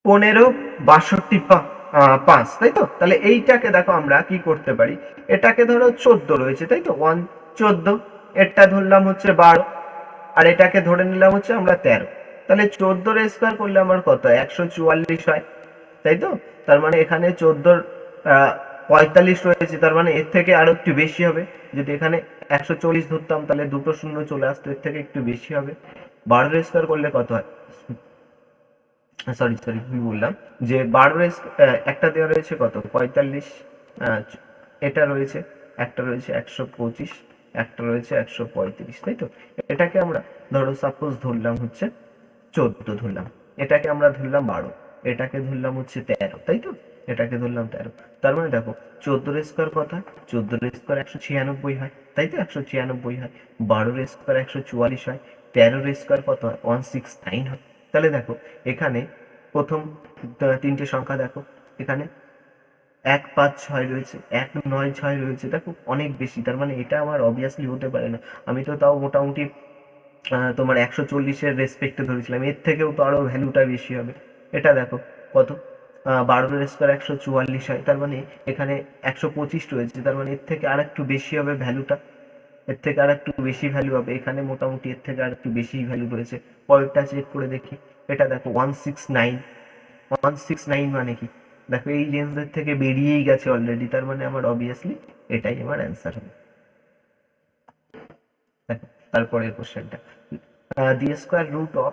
15, 62, 5, তাই তো। তাহলে এইটাকে দেখো আমরা কি করতে পারি, এটাকে ধরো 14 রয়েছে, তাই তো। 14, এটা ধরলাম হচ্ছে 12, আর এটাকে ধরে নিলাম হচ্ছে আমরা 13। তাহলে 14 স্কোয়ার করলে আমার কত হয়? 144 হয়, তাই তো? তার মানে এখানে 14 45 রয়েছে, তার মানে এর থেকে আরো একটু বেশি হবে। যদি এখানে 140 ধরতাম তাহলে দুটো শূন্য চলে আসতো, এর থেকে একটু বেশি হবে। 12 স্কোয়ার করলে কত হয়? সরি সরি, ভুল বললাম। যে 12 একটা দেওয়া রয়েছে কত? 45, এটা রয়েছে, একটা রয়েছে 125, একটা রয়েছে 135, তাই তো? এটাকে আমরা ধরো সাপোজ ধরলাম হচ্ছে 14 ধরলাম, এটাকে আমরা ধরলাম 12, এটাকে ধরলাম হচ্ছে 13, তাই তো? এটাকে ধরলাম 13। তার মানে দেখো 14 স্কোয়ার কত হয়? 14 স্কোয়ার 196 হয়, তাই তো? 196 হয়। 12 স্কোয়ার 144 হয়। 13 স্কোয়ার কত হয়? 169 হয়। তাহলে দেখো এখানে প্রথম তিনটে সংখ্যা দেখো, এখানে 156 রয়েছে, 196 রয়েছে, দেখো অনেক বেশি। তার মানে এটা আমার অবভিয়াসলি হতে পারে না। আমি তো তাও মোটামুটি তোমার 140-এর রেসপেক্টে ধরেছিলাম, এর থেকেও তো আরো ভ্যালুটা বেশি হবে। এটা দেখো কত? 12 স্কোয়ার 144 হয়, তার মানে এখানে 125 রয়েছে, তার মানে এর থেকে আর একটু বেশি হবে ভ্যালুটা, এর থেকে আর একটু বেশি ভ্যালু হবে। এখানে মোটামুটি এর থেকে আর একটু বেশি ভ্যালু রয়েছে। পরেরটা চেক করে দেখি, এটা দেখো 169। 169 মানে কি? দেখো এই রেঞ্জের থেকে বেরিয়েই গেছে অলরেডি, তার মানে আমার অবভিয়াসলি এটাই আমার অ্যান্সার হবে। দেখো তারপরের কোশ্চেনটা, দি স্কোয়ার রুট অফ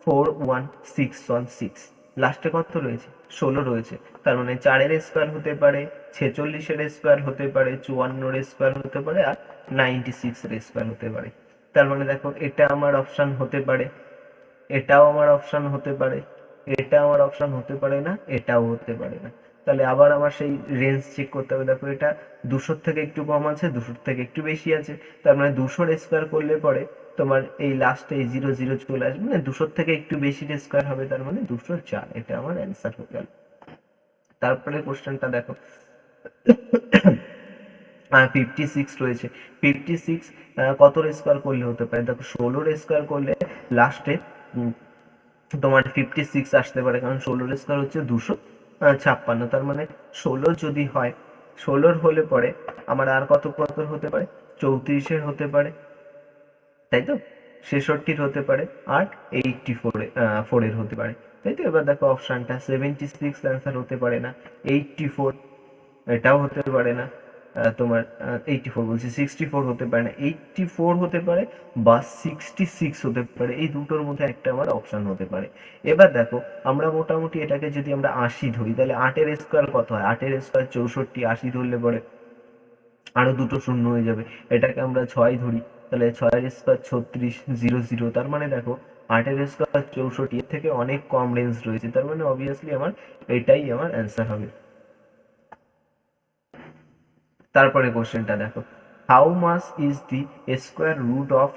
41616, লাস্টে কত রয়েছে? 16 রয়েছে। তার মানে 4-এর স্কোয়ার হতে পারে, 46-এর স্কোয়ার হতে পারে, 54-এর স্কোয়ার হতে পারে, আর 96-এর স্কোয়ার হতে পারে। তার মানে দেখো এটা আমার অপশন হতে পারে, এটাও আমার অপশন হতে পারে, এটা আমার অপশন হতে পারে না, এটাও হতে পারে না। তাহলে আবার আমার সেই রেঞ্জ চেক করতে হবে। দেখো এটা 200 থেকে একটু কম আছে, 200 থেকে একটু বেশি আছে, তার মানে 200 স্কোয়ার করলে পরে তোমার এই লাস্টে এই 0 0 চলে আসবে, মানে 200 থেকে একটু বেশি স্কোয়ার হবে, তার মানে 204। এটা আমার অ্যান্সার হয়ে গেল। তারপরে কোশ্চেনটা দেখো, 56 রয়েছে। 56 কত স্কোয়ার করলে হতে পারে? দেখো 16 স্কোয়ার করলে লাস্টে তোমার 56 আসতে পারে, কারণ 16 স্কোয়ার হচ্ছে 256। তার মানে 16 যদি হয়, 16 হলে পরে আমার আর কত কত হতে পারে? 34-এর হতে পারে, তাই তো? 66-র হতে পারে, আর 84-এর হতে পারে, তাই তো? এবার দেখো অপশনটা 76 অ্যান্সার হতে পারে না, 84 এটাও হতে পারে না, তোমার 84 বলছি, 64 হতে পারে না, 84 হতে পারে বা 66 হতে পারে, এই দুটোর মধ্যে একটা আমার অপশন হতে পারে। এবার দেখো আমরা মোটামুটি এটাকে যদি আমরা 80 ধরি, তাহলে 8-এর স্কোয়ার কত হয়? 8-এর স্কোয়ার 64, 80 ধরলে পরে আরো দুটো শূন্য হয়ে যাবে। এটাকে আমরা 6 ধরি, তাহলে 6-এর স্কোয়ার 36, 0 0, তার মানে দেখো 8-এর স্কোয়ার 64, এর থেকে অনেক কম রেঞ্জ রয়েছে, তার মানে অবভিয়াসলি আমার এটাই আমার অ্যান্সার হবে। তারপরে কোশ্চেনটা দেখো, how much is the square root of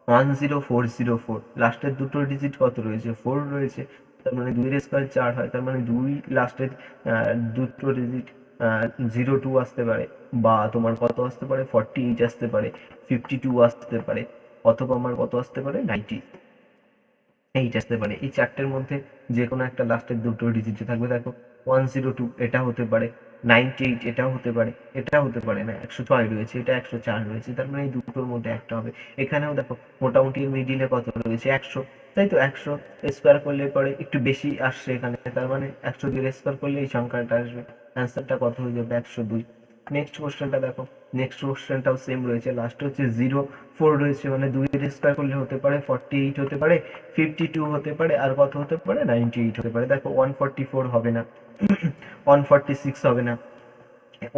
10404, লাস্টের দুটো ডিজিট কত রয়েছে? 4 রয়েছে, তার মানে 2-এর স্কোয়ার 4 হয়, তার মানে 2 লাস্টের দুটো ডিজিট 02 আসতে পারে, বা তোমার কত আসতে পারে? 48 আসতে পারে, 52 আসতে পারে, অথবা আমার কত আসতে পারে? 98 আসতে পারে। এই চারটের মধ্যে যে কোনো একটা লাস্টের দুটো ডিজিটে থাকবে। দেখো 102 এটা হতে পারে, 98 এটাও হতে পারে, এটাও হতে পারে না, 106 রয়েছে, এটা 104 রয়েছে, তার মানে এই দুটোর মধ্যে একটা হবে। এখানেও দেখো মোটামুটি মিডিলে কত রয়েছে? 100, তাই তো? 100 স্কোয়ার করলে পরে একটু বেশি আসছে এখানে, তার মানে 102 স্কোয়ার করলে এই সংখ্যাটা আসবে। অ্যান্সারটা কত হয়ে যাবে? 102। নেক্সট কোশ্চেনটা দেখো, নেক্সট কোশ্চেনটাও সেম রয়েছে, লাস্টে হচ্ছে 04 রয়েছে, মানে 2-এর স্কোয়ার করলে হতে পারে 48 হতে পারে, 52 হতে পারে, আর কত হতে পারে? 98 হতে পারে। দেখো 144 হবে না, 146 হবে না,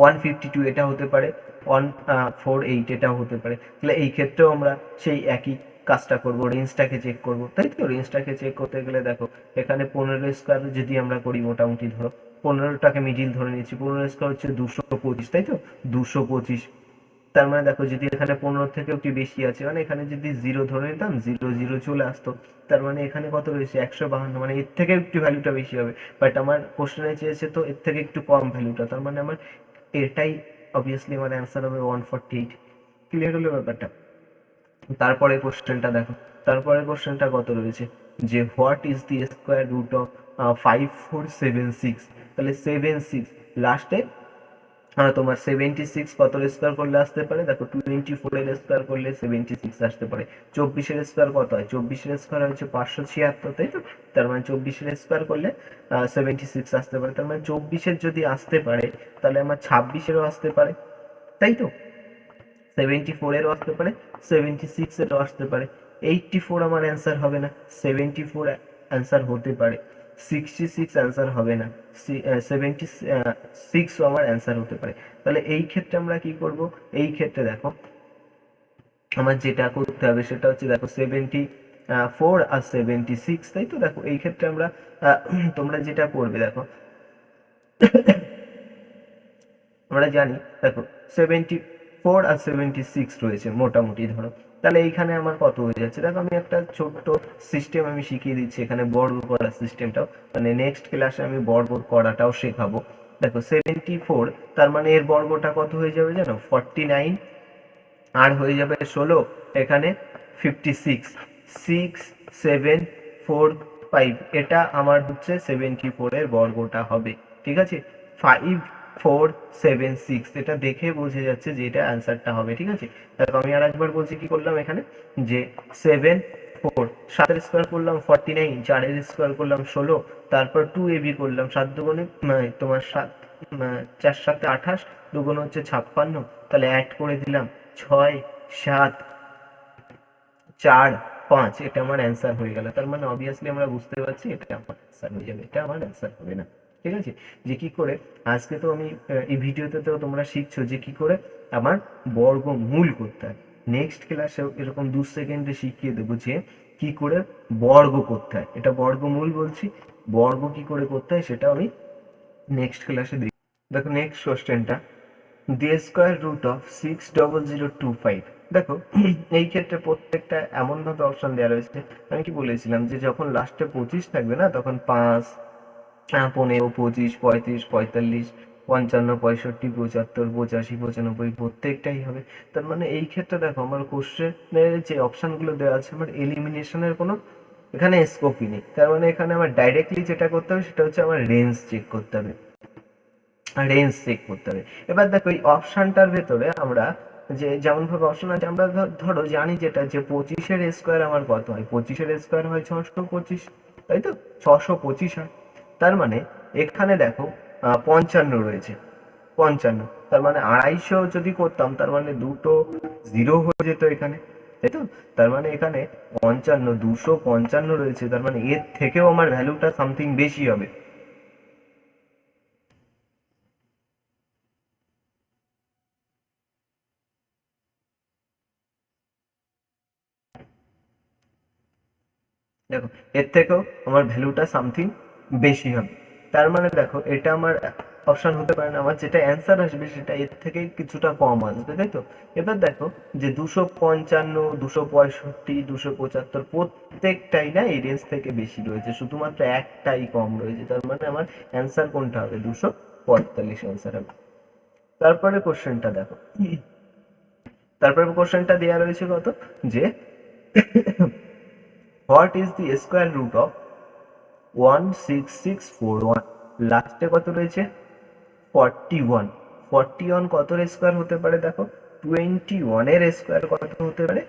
152 এটা হতে পারে, 148 এটাও হতে পারে। তাহলে এই ক্ষেত্রেও আমরা সেই একই কাজটা করবো, রেঞ্জটাকে চেক করবো, তাই তো? রেঞ্জটাকে চেক করতে গেলে দেখো এখানে 15 স্কোয়ার যদি আমরা করি, মোটামুটি ধরো 15টাকে মিডিল ধরে নিচ্ছি, 15 স্কোয়ার হচ্ছে 225, তাই তো? 225, তার মানে দেখো যদি এখানে 15 থেকেও একটু বেশি আছে, মানে এখানে যদি 0 ধরে নিতাম, 0 0 চলে আসতো, তার মানে এখানে কত রয়েছে? 152, মানে এর থেকে একটু ভ্যালুটা বেশি হবে, বাট আমার কোশ্চেনে চেয়েছে তো এর থেকে একটু কম ভ্যালুটা, তার মানে আমার এটাই অবভিয়াসলি আমার অ্যান্সার হবে 148। ক্লিয়ার হলো ব্যাপারটা? তারপরে কোশ্চেনটা দেখো, তারপরে কোশ্চেনটা কত রয়েছে, যে what is the square root of 5476, তাহলে 76 লাস্টে তোমার 76 কত স্কোয়ার করলে আসতে পারে দেখো, 24 এর স্কোয়ার করলে 76 আসতে পারে। 24 এর স্কোয়ার কত হয়, 24 এর স্কোয়ার হচ্ছে 576, তাই তো? তার মানে 24 এর স্কোয়ার করলে 76 আসতে পারে। তার মানে 24 এর যদি আসতে পারে তাহলে আমার 26 এরও আসতে পারে, তাই তো? 74 এরও আসতে পারে, 76 এরও আসতে পারে। 84 আমার অ্যান্সার হবে না, 74 অ্যান্সার হতে পারে। 66 অ্যান্সার হবে না, 76ও আমার অ্যান্সার হতে পারে। তাহলে এই ক্ষেত্রে আমরা কি করব? এই ক্ষেত্রে দেখো আমার যেটা করতে হবে সেটা হচ্ছে দেখো 74 আর 76, তাই তো? দেখো এই ক্ষেত্রে আমরা তোমরা যেটা করবে দেখো, আমরা জানি দেখো 74 আর 76 রয়েছে মোটামুটি ধরো। তাহলে এইখানে আমার কত হয়ে যাচ্ছে দেখো, আমি একটা ছোট্ট সিস্টেম আমি শিখিয়ে দিচ্ছি এখানে, বর্গ করার সিস্টেমটাও, মানে নেক্সট ক্লাসে আমি বর্গ করাটাও শেখাবো। দেখো 74, তার মানে এর বর্গটা কত হয়ে যাবে জানো, 49, আর হয়ে যাবে 16, এখানে 56, 6 7 4 5, এটা আমার হচ্ছে 74 এর বর্গটা হবে, ঠিক আছে? 5 4 7 6, এটা দেখে বোঝা যাচ্ছে যে এটা অ্যান্সারটা হবে, ঠিক আছে? দেখো আমি আর একবার বলছি, কি করলাম এখানে, যে 7 4, 7 এর স্কোয়ার করলাম 49, 4 এর স্কোয়ার করলাম 16, তারপর 2ab করলাম, 7 দুগুণে তোমার 7, 4 7 28, দুগুণ হচ্ছে 56, তাহলে অ্যাড করে দিলাম 6 7 4 5, এটা আমার অ্যান্সার হয়ে গেল। তার মানে অবভিয়াসলি আমরা বুঝতে পারছি এটা আমার অ্যান্সার হয়ে যাবে, এটা আমার অ্যান্সার হবে না, ঠিক আছে? যে কি করে, আজকে তো আমি এই ভিডিওতে তো তোমরা শিখছো যে কি করে আমার বর্গমূল করতে হয়। নেক্সট ক্লাসে এরকম 2 সেকেন্ডে শিখিয়ে দেবো যে কি করে বর্গ করতে হয়। এটা বর্গমূল বলছি, বর্গ কি করে করতে হয় সেটা আমি নেক্সট ক্লাসে দেখি। দেখো নেক্সট কোশ্চেনটা, the square root of 60025। দেখো এই ক্ষেত্রে প্রত্যেকটা এমন ভাবে অপশন দেওয়া রয়েছে, আমি কি বলেছিলাম যে যখন লাস্টে 25 থাকবে না, তখন 5 15 25 35 45 55 65 75 85 95 প্রত্যেকটাই হবে। তার মানে এই ক্ষেত্রে দেখো আমার কোশ্চেনের যে অপশনগুলো দেওয়া আছে, আমার এলিমিনেশনের কোনো এখানে স্কোপই নেই। তার মানে এখানে আমার ডাইরেক্টলি যেটা করতে হবে সেটা হচ্ছে আমার রেঞ্জ চেক করতে হবে, রেঞ্জ চেক করতে হবে। এবার দেখো এই অপশনটার ভেতরে আমরা যে যেমন ভাবে অপশন আছে, আমরা ধরো জানি যেটা, যে 25-এর স্কোয়ার আমার কত হয়, 25-এর স্কোয়ার হয় 625, তাই তো? 625 হয়। তার মানে এখানে দেখো 55 রয়েছে, 55, তার মানে 250 যদি করতাম তার মানে দুটো জিরো হয়ে যেত এখানে, তাই তো? তার মানে এখানে 55 255 রয়েছে, তার মানে এর থেকেও আমার ভ্যালুটা সামথিং বেশি হবে। দেখো এর থেকেও আমার ভ্যালুটা সামথিং বেশি হবে। তার মানে দেখো এটা আমার অপশন হতে পারে না, আমার যেটা অ্যান্সার আসবে সেটা এর থেকে কিছুটা কম আসবে, তাই তো? এবার দেখো যে 255 265 275 প্রত্যেকটাই না এই রেঞ্জ থেকে বেশি রয়েছে, শুধুমাত্র একটাই কম রয়েছে। তার মানে আমার অ্যান্সার কোনটা হবে, 245 অ্যান্সার হবে। তারপরে কোশ্চেনটা দেখো, তারপরে কোশ্চেনটা দেওয়া রয়েছে কত, যে what is the square root of 16641, লাস্টে কত রয়েছে 41, 41 কত স্কোয়ার হতে পারে দেখো, 21 এর স্কোয়ার কত হতে পারে,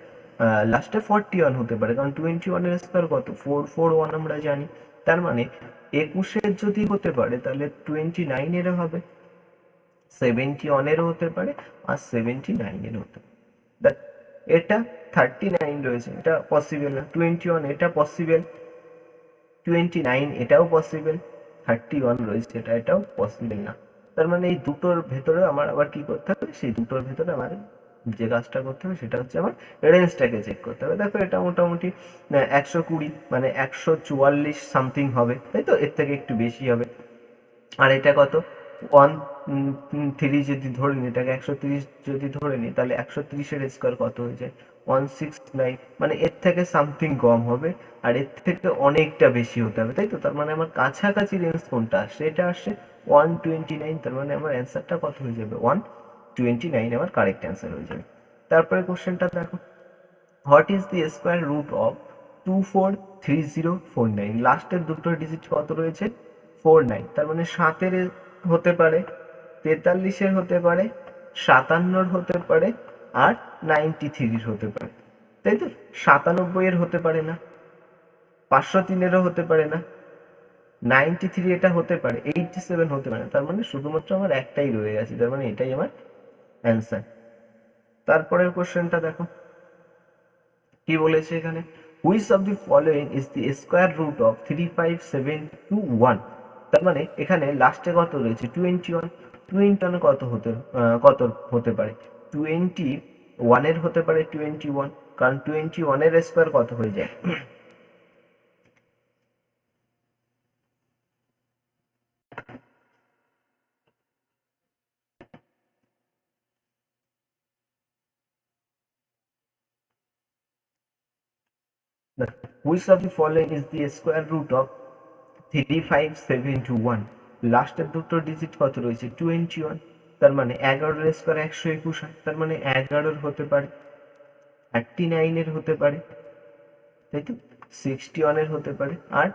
লাস্টে 41 হতে পারে, কারণ 21 এর স্কোয়ার কত 441 আমরা জানি। তার মানে 21 এর যদি হতে পারে তাহলে 29 এরও হবে, 71 এরও হতে পারে, আর 79 এরও হতে পারে। দেখ এটা 39 রয়েছে, এটা পসিবল না। 21 এটা পসিবল, 29 এটাও পসিবল, 31 রয়েছে এটা, এটাও পসিবল না। তার মানে এই দুটোর ভেতরে আমার আবার কি করতে হবে, সেই দুটোর ভেতরে আমার যে কাজটা করতে হবে সেটা হচ্ছে আমার রেঞ্জটাকে চেক করতে হবে। দেখো এটা মোটামুটি 120 মানে 144 সামথিং হবে, তাই তো? এর থেকে একটু বেশি হবে। আর এটা কত, 1 3 যদি ধরে নিই, এটাকে 130 যদি ধরে নিই, তাহলে 130-এর স্কোয়ার কত হয়ে যায় 169, মানে এর থেকে সামথিং কম হবে, আর এর থেকে অনেকটা বেশি হতে হবে, তাই তো? তার মানে আমার কাছাকাছি রেঞ্জ কোনটা আসছে, এটা আসছে 129, তার মানে আমার অ্যান্সারটা কত হয়ে যাবে 129, আমার কারেক্ট অ্যান্সার হয়ে যাবে। তারপরে কোশ্চেনটা দেখো, what is the square root of 243049, লাস্টের দুটো ডিজিট কত রয়েছে 49, তার মানে 7-এর হতে পারে, 43-এর হতে পারে, 57-র হতে পারে, আর 93-র হতে পারে, তাই তো? 97-এর হতে পারে না, 503-এরও হতে পারে না, 93 এটা হতে পারে, 87 হতে পারে না। তার মানে শুধুমাত্র আমার একটাই রয়ে গেছে, তার মানে এটাই আমার অ্যান্সার। তারপরের কোশ্চেনটা দেখো কি বলেছে এখানে, which of the following is the square root of 35721। তার মানে এখানে লাস্টে কত রয়েছে 21, 21 কত হতে পারে, 21-এর হতে পারে 21, কারণ 21-এর স্কোয়ার কত হয়ে যায়, which of the following is the square root of 35721। লাস্টের দুটো ডিজিট কত রয়েছে 21, তার মানে 11-এর স্কোয়ার 121 হয়, তার মানে 11-এর হতে পারে, 39-এর হতে পারে, তাই তো, 61-এর হতে পারে, আর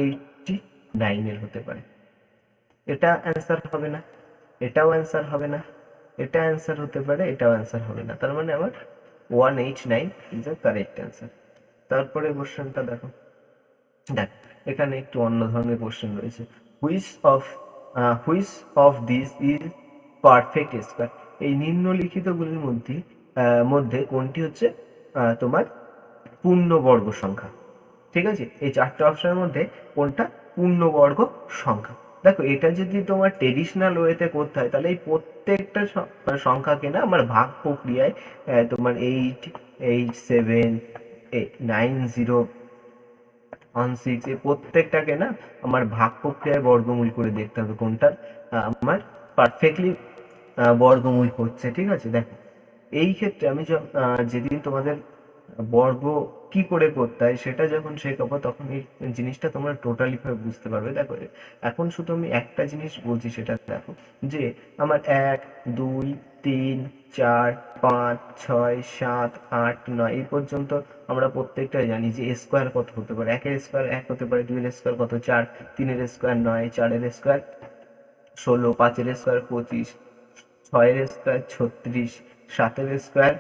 89-এর হতে পারে। এটা অ্যান্সার হবে না, এটাও অ্যান্সার হবে না, এটা অ্যান্সার হতে পারে, এটাও অ্যান্সার হবে না, তার মানে আমার 189 ইজ দ্য কারেক্ট অ্যান্সার। তারপরে কোশ্চেনটা দেখো, দেখ এখানে একটু অন্য ধরনের কোশ্চেন রয়েছে, which of which of this is perfect square. এই নিম্নলিখিতগুলির মধ্যে কোনটি হচ্ছে তোমার পূর্ণবর্গ সংখ্যা, ঠিক আছে? এই চারটে অপশনের মধ্যে কোনটা পূর্ণবর্গ সংখ্যা। দেখো এটা যদি তোমার ট্রেডিশনাল ওয়েতে করতে হয় তাহলে এই প্রত্যেকটা সংখ্যাকে না আমার ভাগ প্রক্রিয়ায় তোমার 8, 7, 9, 0, 1, 6 এই প্রত্যেকটাকে না আমার ভাগ প্রক্রিয়ায় বর্গমূল করে দেখতে হবে কোনটার আমার পারফেক্টলি বর্গমূল হচ্ছে, ঠিক আছে? দেখো এই ক্ষেত্রে আমি যেদিন তোমাদের বর্গ কি করে করতে হয় সেটা যখন শেখাবো তখন এই জিনিসটা তোমরা টোটালি ভাবে বুঝতে পারবে। দেখো এখন শুধু আমি একটা জিনিস বলছি, সেটা দেখো যে আমার 1, 2, 3, 4, 5, 6, 7, 8, 9 এই পর্যন্ত আমরা প্রত্যেকটাই জানি যে স্কোয়ার কত হতে পারে, 1-এর স্কোয়ার 1 হতে পারে, 2-এর স্কোয়ার কত 4, 3-এর স্কোয়ার 9, 4-এর স্কোয়ার 16, 5-এর স্কোয়ার 25, 6-এর স্কোয়ার 36, 7-এর স্কোয়ার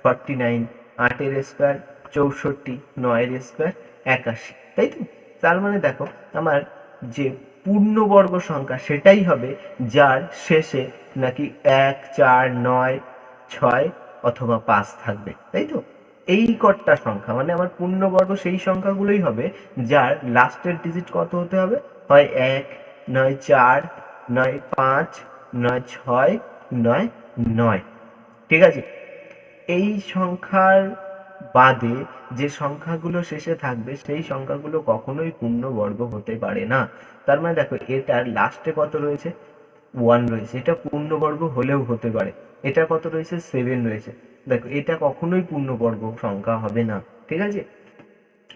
49, 8-এর স্কোয়ার 64, 9-এর স্কোয়ার 81, তাই তো? তার মানে দেখো আমার যে পূর্ণবর্গ সংখ্যা সেটাই হবে যার শেষে নাকি 1, 4, 9, 6 অথবা 5 থাকবে, তাই তো? এই কটা সংখ্যা মানে আমার পূর্ণবর্গ সেই সংখ্যাগুলোই হবে যার লাস্টের ডিজিট কত হতে হবে, হয় 1, নয় 4, নয় 5, নয় 6, নয় 9, ঠিক আছে? এই সংখ্যার বাদে যে সংখ্যাগুলো শেষে থাকবে সেই সংখ্যাগুলো কখনোই পূর্ণবর্গ হতে পারে না। তার মানে দেখো এটার লাস্টে কত রয়েছে 1 রয়েছে, এটা পূর্ণবর্গ হলেও হতে পারে, এটা কত রয়েছে 7 রয়েছে, দেখো এটা কখনোই পূর্ণবর্গ সংখ্যা হবে না, ঠিক আছে?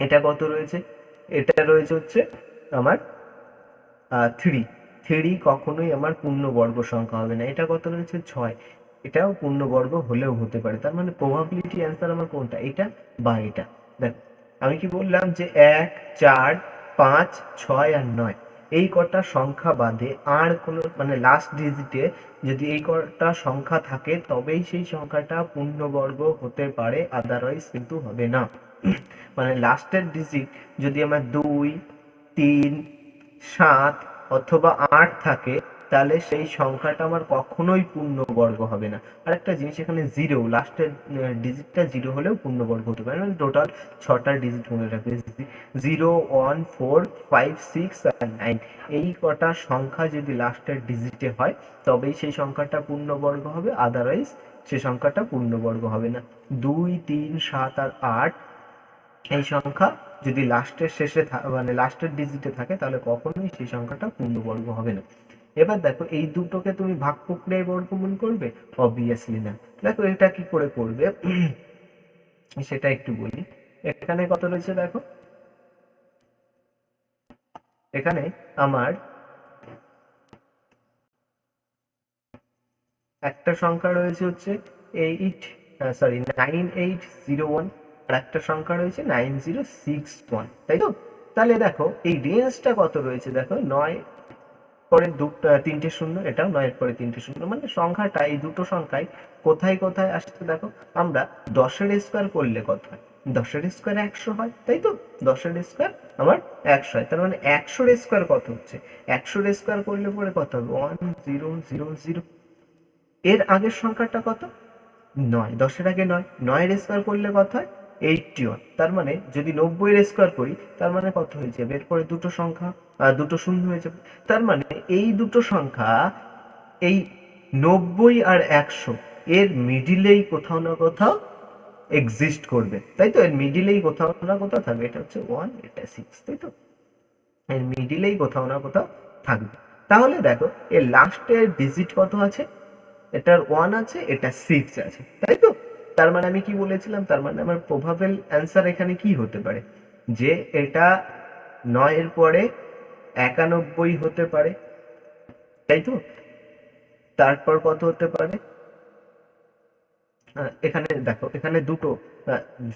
এটা কত রয়েছে, এটা রয়েছে হচ্ছে আমার 3, 3 কখনোই আমার পূর্ণবর্গ সংখ্যা হবে না, এটা কত রয়েছে 6, এটাও পূর্ণবর্গ হলেও হতে পারে। তার মানে প্রবাবিলিটি অ্যান্সার আমার কোনটা, এটা বা এটা। দেখ আমি কি বললাম যে 1, 4, 5, 6 আর 9 এই কটা সংখ্যা বাদে আর কোনো মানে লাস্ট ডিজিটে যদি এই কটা সংখ্যা থাকে তবেই সেই সংখ্যাটা পূর্ণবর্গ হতে পারে, আদারওয়াইজ কিন্তু হবে না। মানে লাস্টের ডিজিট যদি আমার 2, 3, 7 অথবা 8 থাকে তাহলে সেই সংখ্যাটা আমার কখনোই পূর্ণবর্গ হবে না। আর একটা জিনিস এখানে 0 লাস্টের ডিজিটটা 0 হলেও পূর্ণবর্গ হতে পারে, মানে টোটাল 6টা ডিজিট মনে রাখবে, 0, 1, 4, 5, 6 আর 9 এই কটা সংখ্যা যদি লাস্টের ডিজিটে হয় তবেই সেই সংখ্যাটা পূর্ণবর্গ হবে, আদারওয়াইজ সেই সংখ্যাটা পূর্ণবর্গ হবে না। 2, 3, 7 আর 8 এই সংখ্যা যদি লাস্টের শেষে মানে লাস্টের ডিজিটে থাকে তাহলে কখনোই সেই সংখ্যাটা পূর্ণবর্গ হবে না। এবার দেখো এই দুটোকে তুমি ভাগ প্রক্রিয়ায় বর্গমূল করবে, অবভিয়াসলি না। দেখো এটা কি করে করবে সেটা একটু বলি। এখানে কত রয়েছে দেখো, এখানে আমার একটা সংখ্যা রয়েছে হচ্ছে 9801 আর একটা সংখ্যা রয়েছে 9061, তাই তো? তাহলে দেখো এই রেঞ্জটা কত রয়েছে, দেখো 9 পরে তিনটে শূন্য, এটাও 9 এর পরে তিনটে শূন্য, মানে সংখ্যাটা এই দুটো সংখ্যায় কোথায় কোথায় আসছে দেখো। আমরা 10-এর স্কোয়ার করলে কত হয়? 10-এর স্কোয়ার 100 হয়, তাই তো? 10-এর স্কোয়ার আমার 100 হয়, তার মানে 100-এর স্কোয়ার কত হচ্ছে? 100-এর স্কোয়ার করলে পরে কত হবে? 1000। এর আগের সংখ্যাটা কত? 9, 10-এর আগে 9, 9-এর স্কোয়ার করলে কত হয়? 81। তার মানে যদি 90-এর স্কোয়ার করি তার মানে কত হয়ে যাবে? এরপরে দুটো সংখ্যা দুটো শূন্য হয়ে যাবে। তার মানে এই দুটো সংখ্যা, এই 90 আর 100 এর মিডিলেই কোথাও না কোথাও এক্সিস্ট করবে, তাই তো? এর মিডিলেই কোথাও না কোথাও থাকবে। এটা হচ্ছে 1, এটা 6, তাই তো? এর মিডিলেই কোথাও না কোথাও থাকবে। তাহলে দেখো এর লাস্টের ডিজিট কত আছে? এটার 1 আছে, এটা 6 আছে, তাই তো? তার মানে আমি কি বলেছিলাম? তার মানে আমার প্রবাবল অ্যান্সার এখানে কি হতে পারে? যে এটা 9 এর পরে 91 হতে পারে, তাই তো? তারপর কত হতে পারে? এখানে দেখো, এখানে দুটো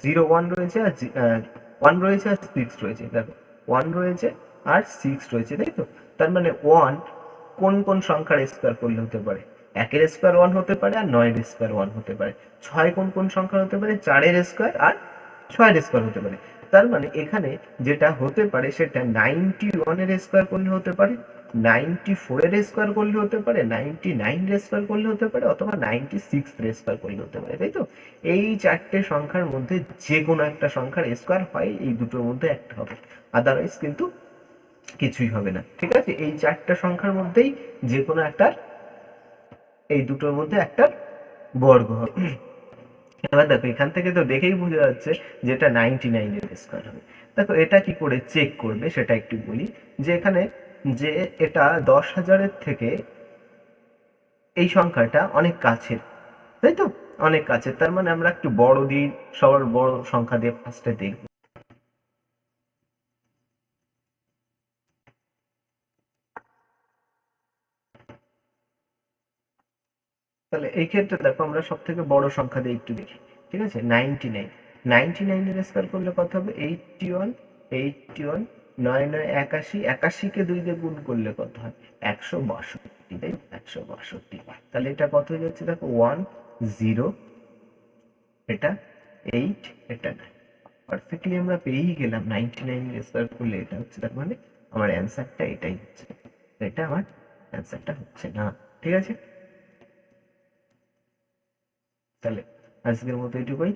0 1 রয়েছে, আর 1 রয়েছে আর 6 রয়েছে। দেখো 1 রয়েছে আর 6 রয়েছে, তাই তো? তার মানে 1 কোন কোন সংখ্যার স্কোয়ার করলে হতে পারে? 1-এর স্কোয়ার 1 হতে পারে, আর 9-এর স্কোয়ার 1 হতে পারে। 6 কোন কোন সংখ্যার হতে পারে? 4-এর স্কোয়ার আর 6-এর স্কোয়ার হতে পারে। তার মানে এখানে যেটা হতে পারে সেটা 91-এর স্কোয়ার করলে হতে পারে, 94-এর স্কোয়ার করলে হতে পারে, 99-এর স্কোয়ার করলে হতে পারে, অথবা 96-এর স্কোয়ার করলে হতে পারে, তাই তো? এই চারটে সংখ্যার মধ্যে যে কোনো একটা সংখ্যার স্কোয়ার হয়, এই দুটোর মধ্যে একটা হবে, আদারওয়াইজ কিন্তু কিছুই হবে না। ঠিক আছে? এই চারটা সংখ্যার মধ্যেই যে কোনো একটা, এই দুটোর মধ্যে একটা বর্গ হবে। এবার দেখো এখান থেকে তো দেখেই বোঝা যাচ্ছে যে এটা 99-এর স্কোয়ার হবে। দেখো এটা কি করে চেক করবে সেটা একটু বলি। যে এখানে যে এটা 10,000-এর থেকে এই সংখ্যাটা অনেক কাছের, তাই তো? অনেক কাছের, তার মানে আমরা একটু বড় দিই, সবার বড় সংখ্যা দিয়ে ফার্স্টে দেখবো। তাহলে এই ক্ষেত্রে দেখো আমরা সব থেকে বড় সংখ্যা দিয়ে একটু দেখি। ঠিক আছে? 99, 99-এর স্কোয়ার করলে কত হবে? 81, 81, 9 9 81, 81-কে 2 দিয়ে গুণ করলে কত হয়? 162, তাই 162। তাহলে এটা কত হয়ে যাচ্ছে দেখো? 1 0, এটা 8, এটা 9। পারফেক্টলি আমরা পেয়েই গেলাম 99-এর স্কোয়ার করলে এটা হচ্ছে, তার মানে আমার অ্যান্সারটা এটাই হচ্ছে। এটা আমার অ্যান্সারটা হচ্ছে না। ঠিক আছে? তাহলে আজকের মতো এটুকুই।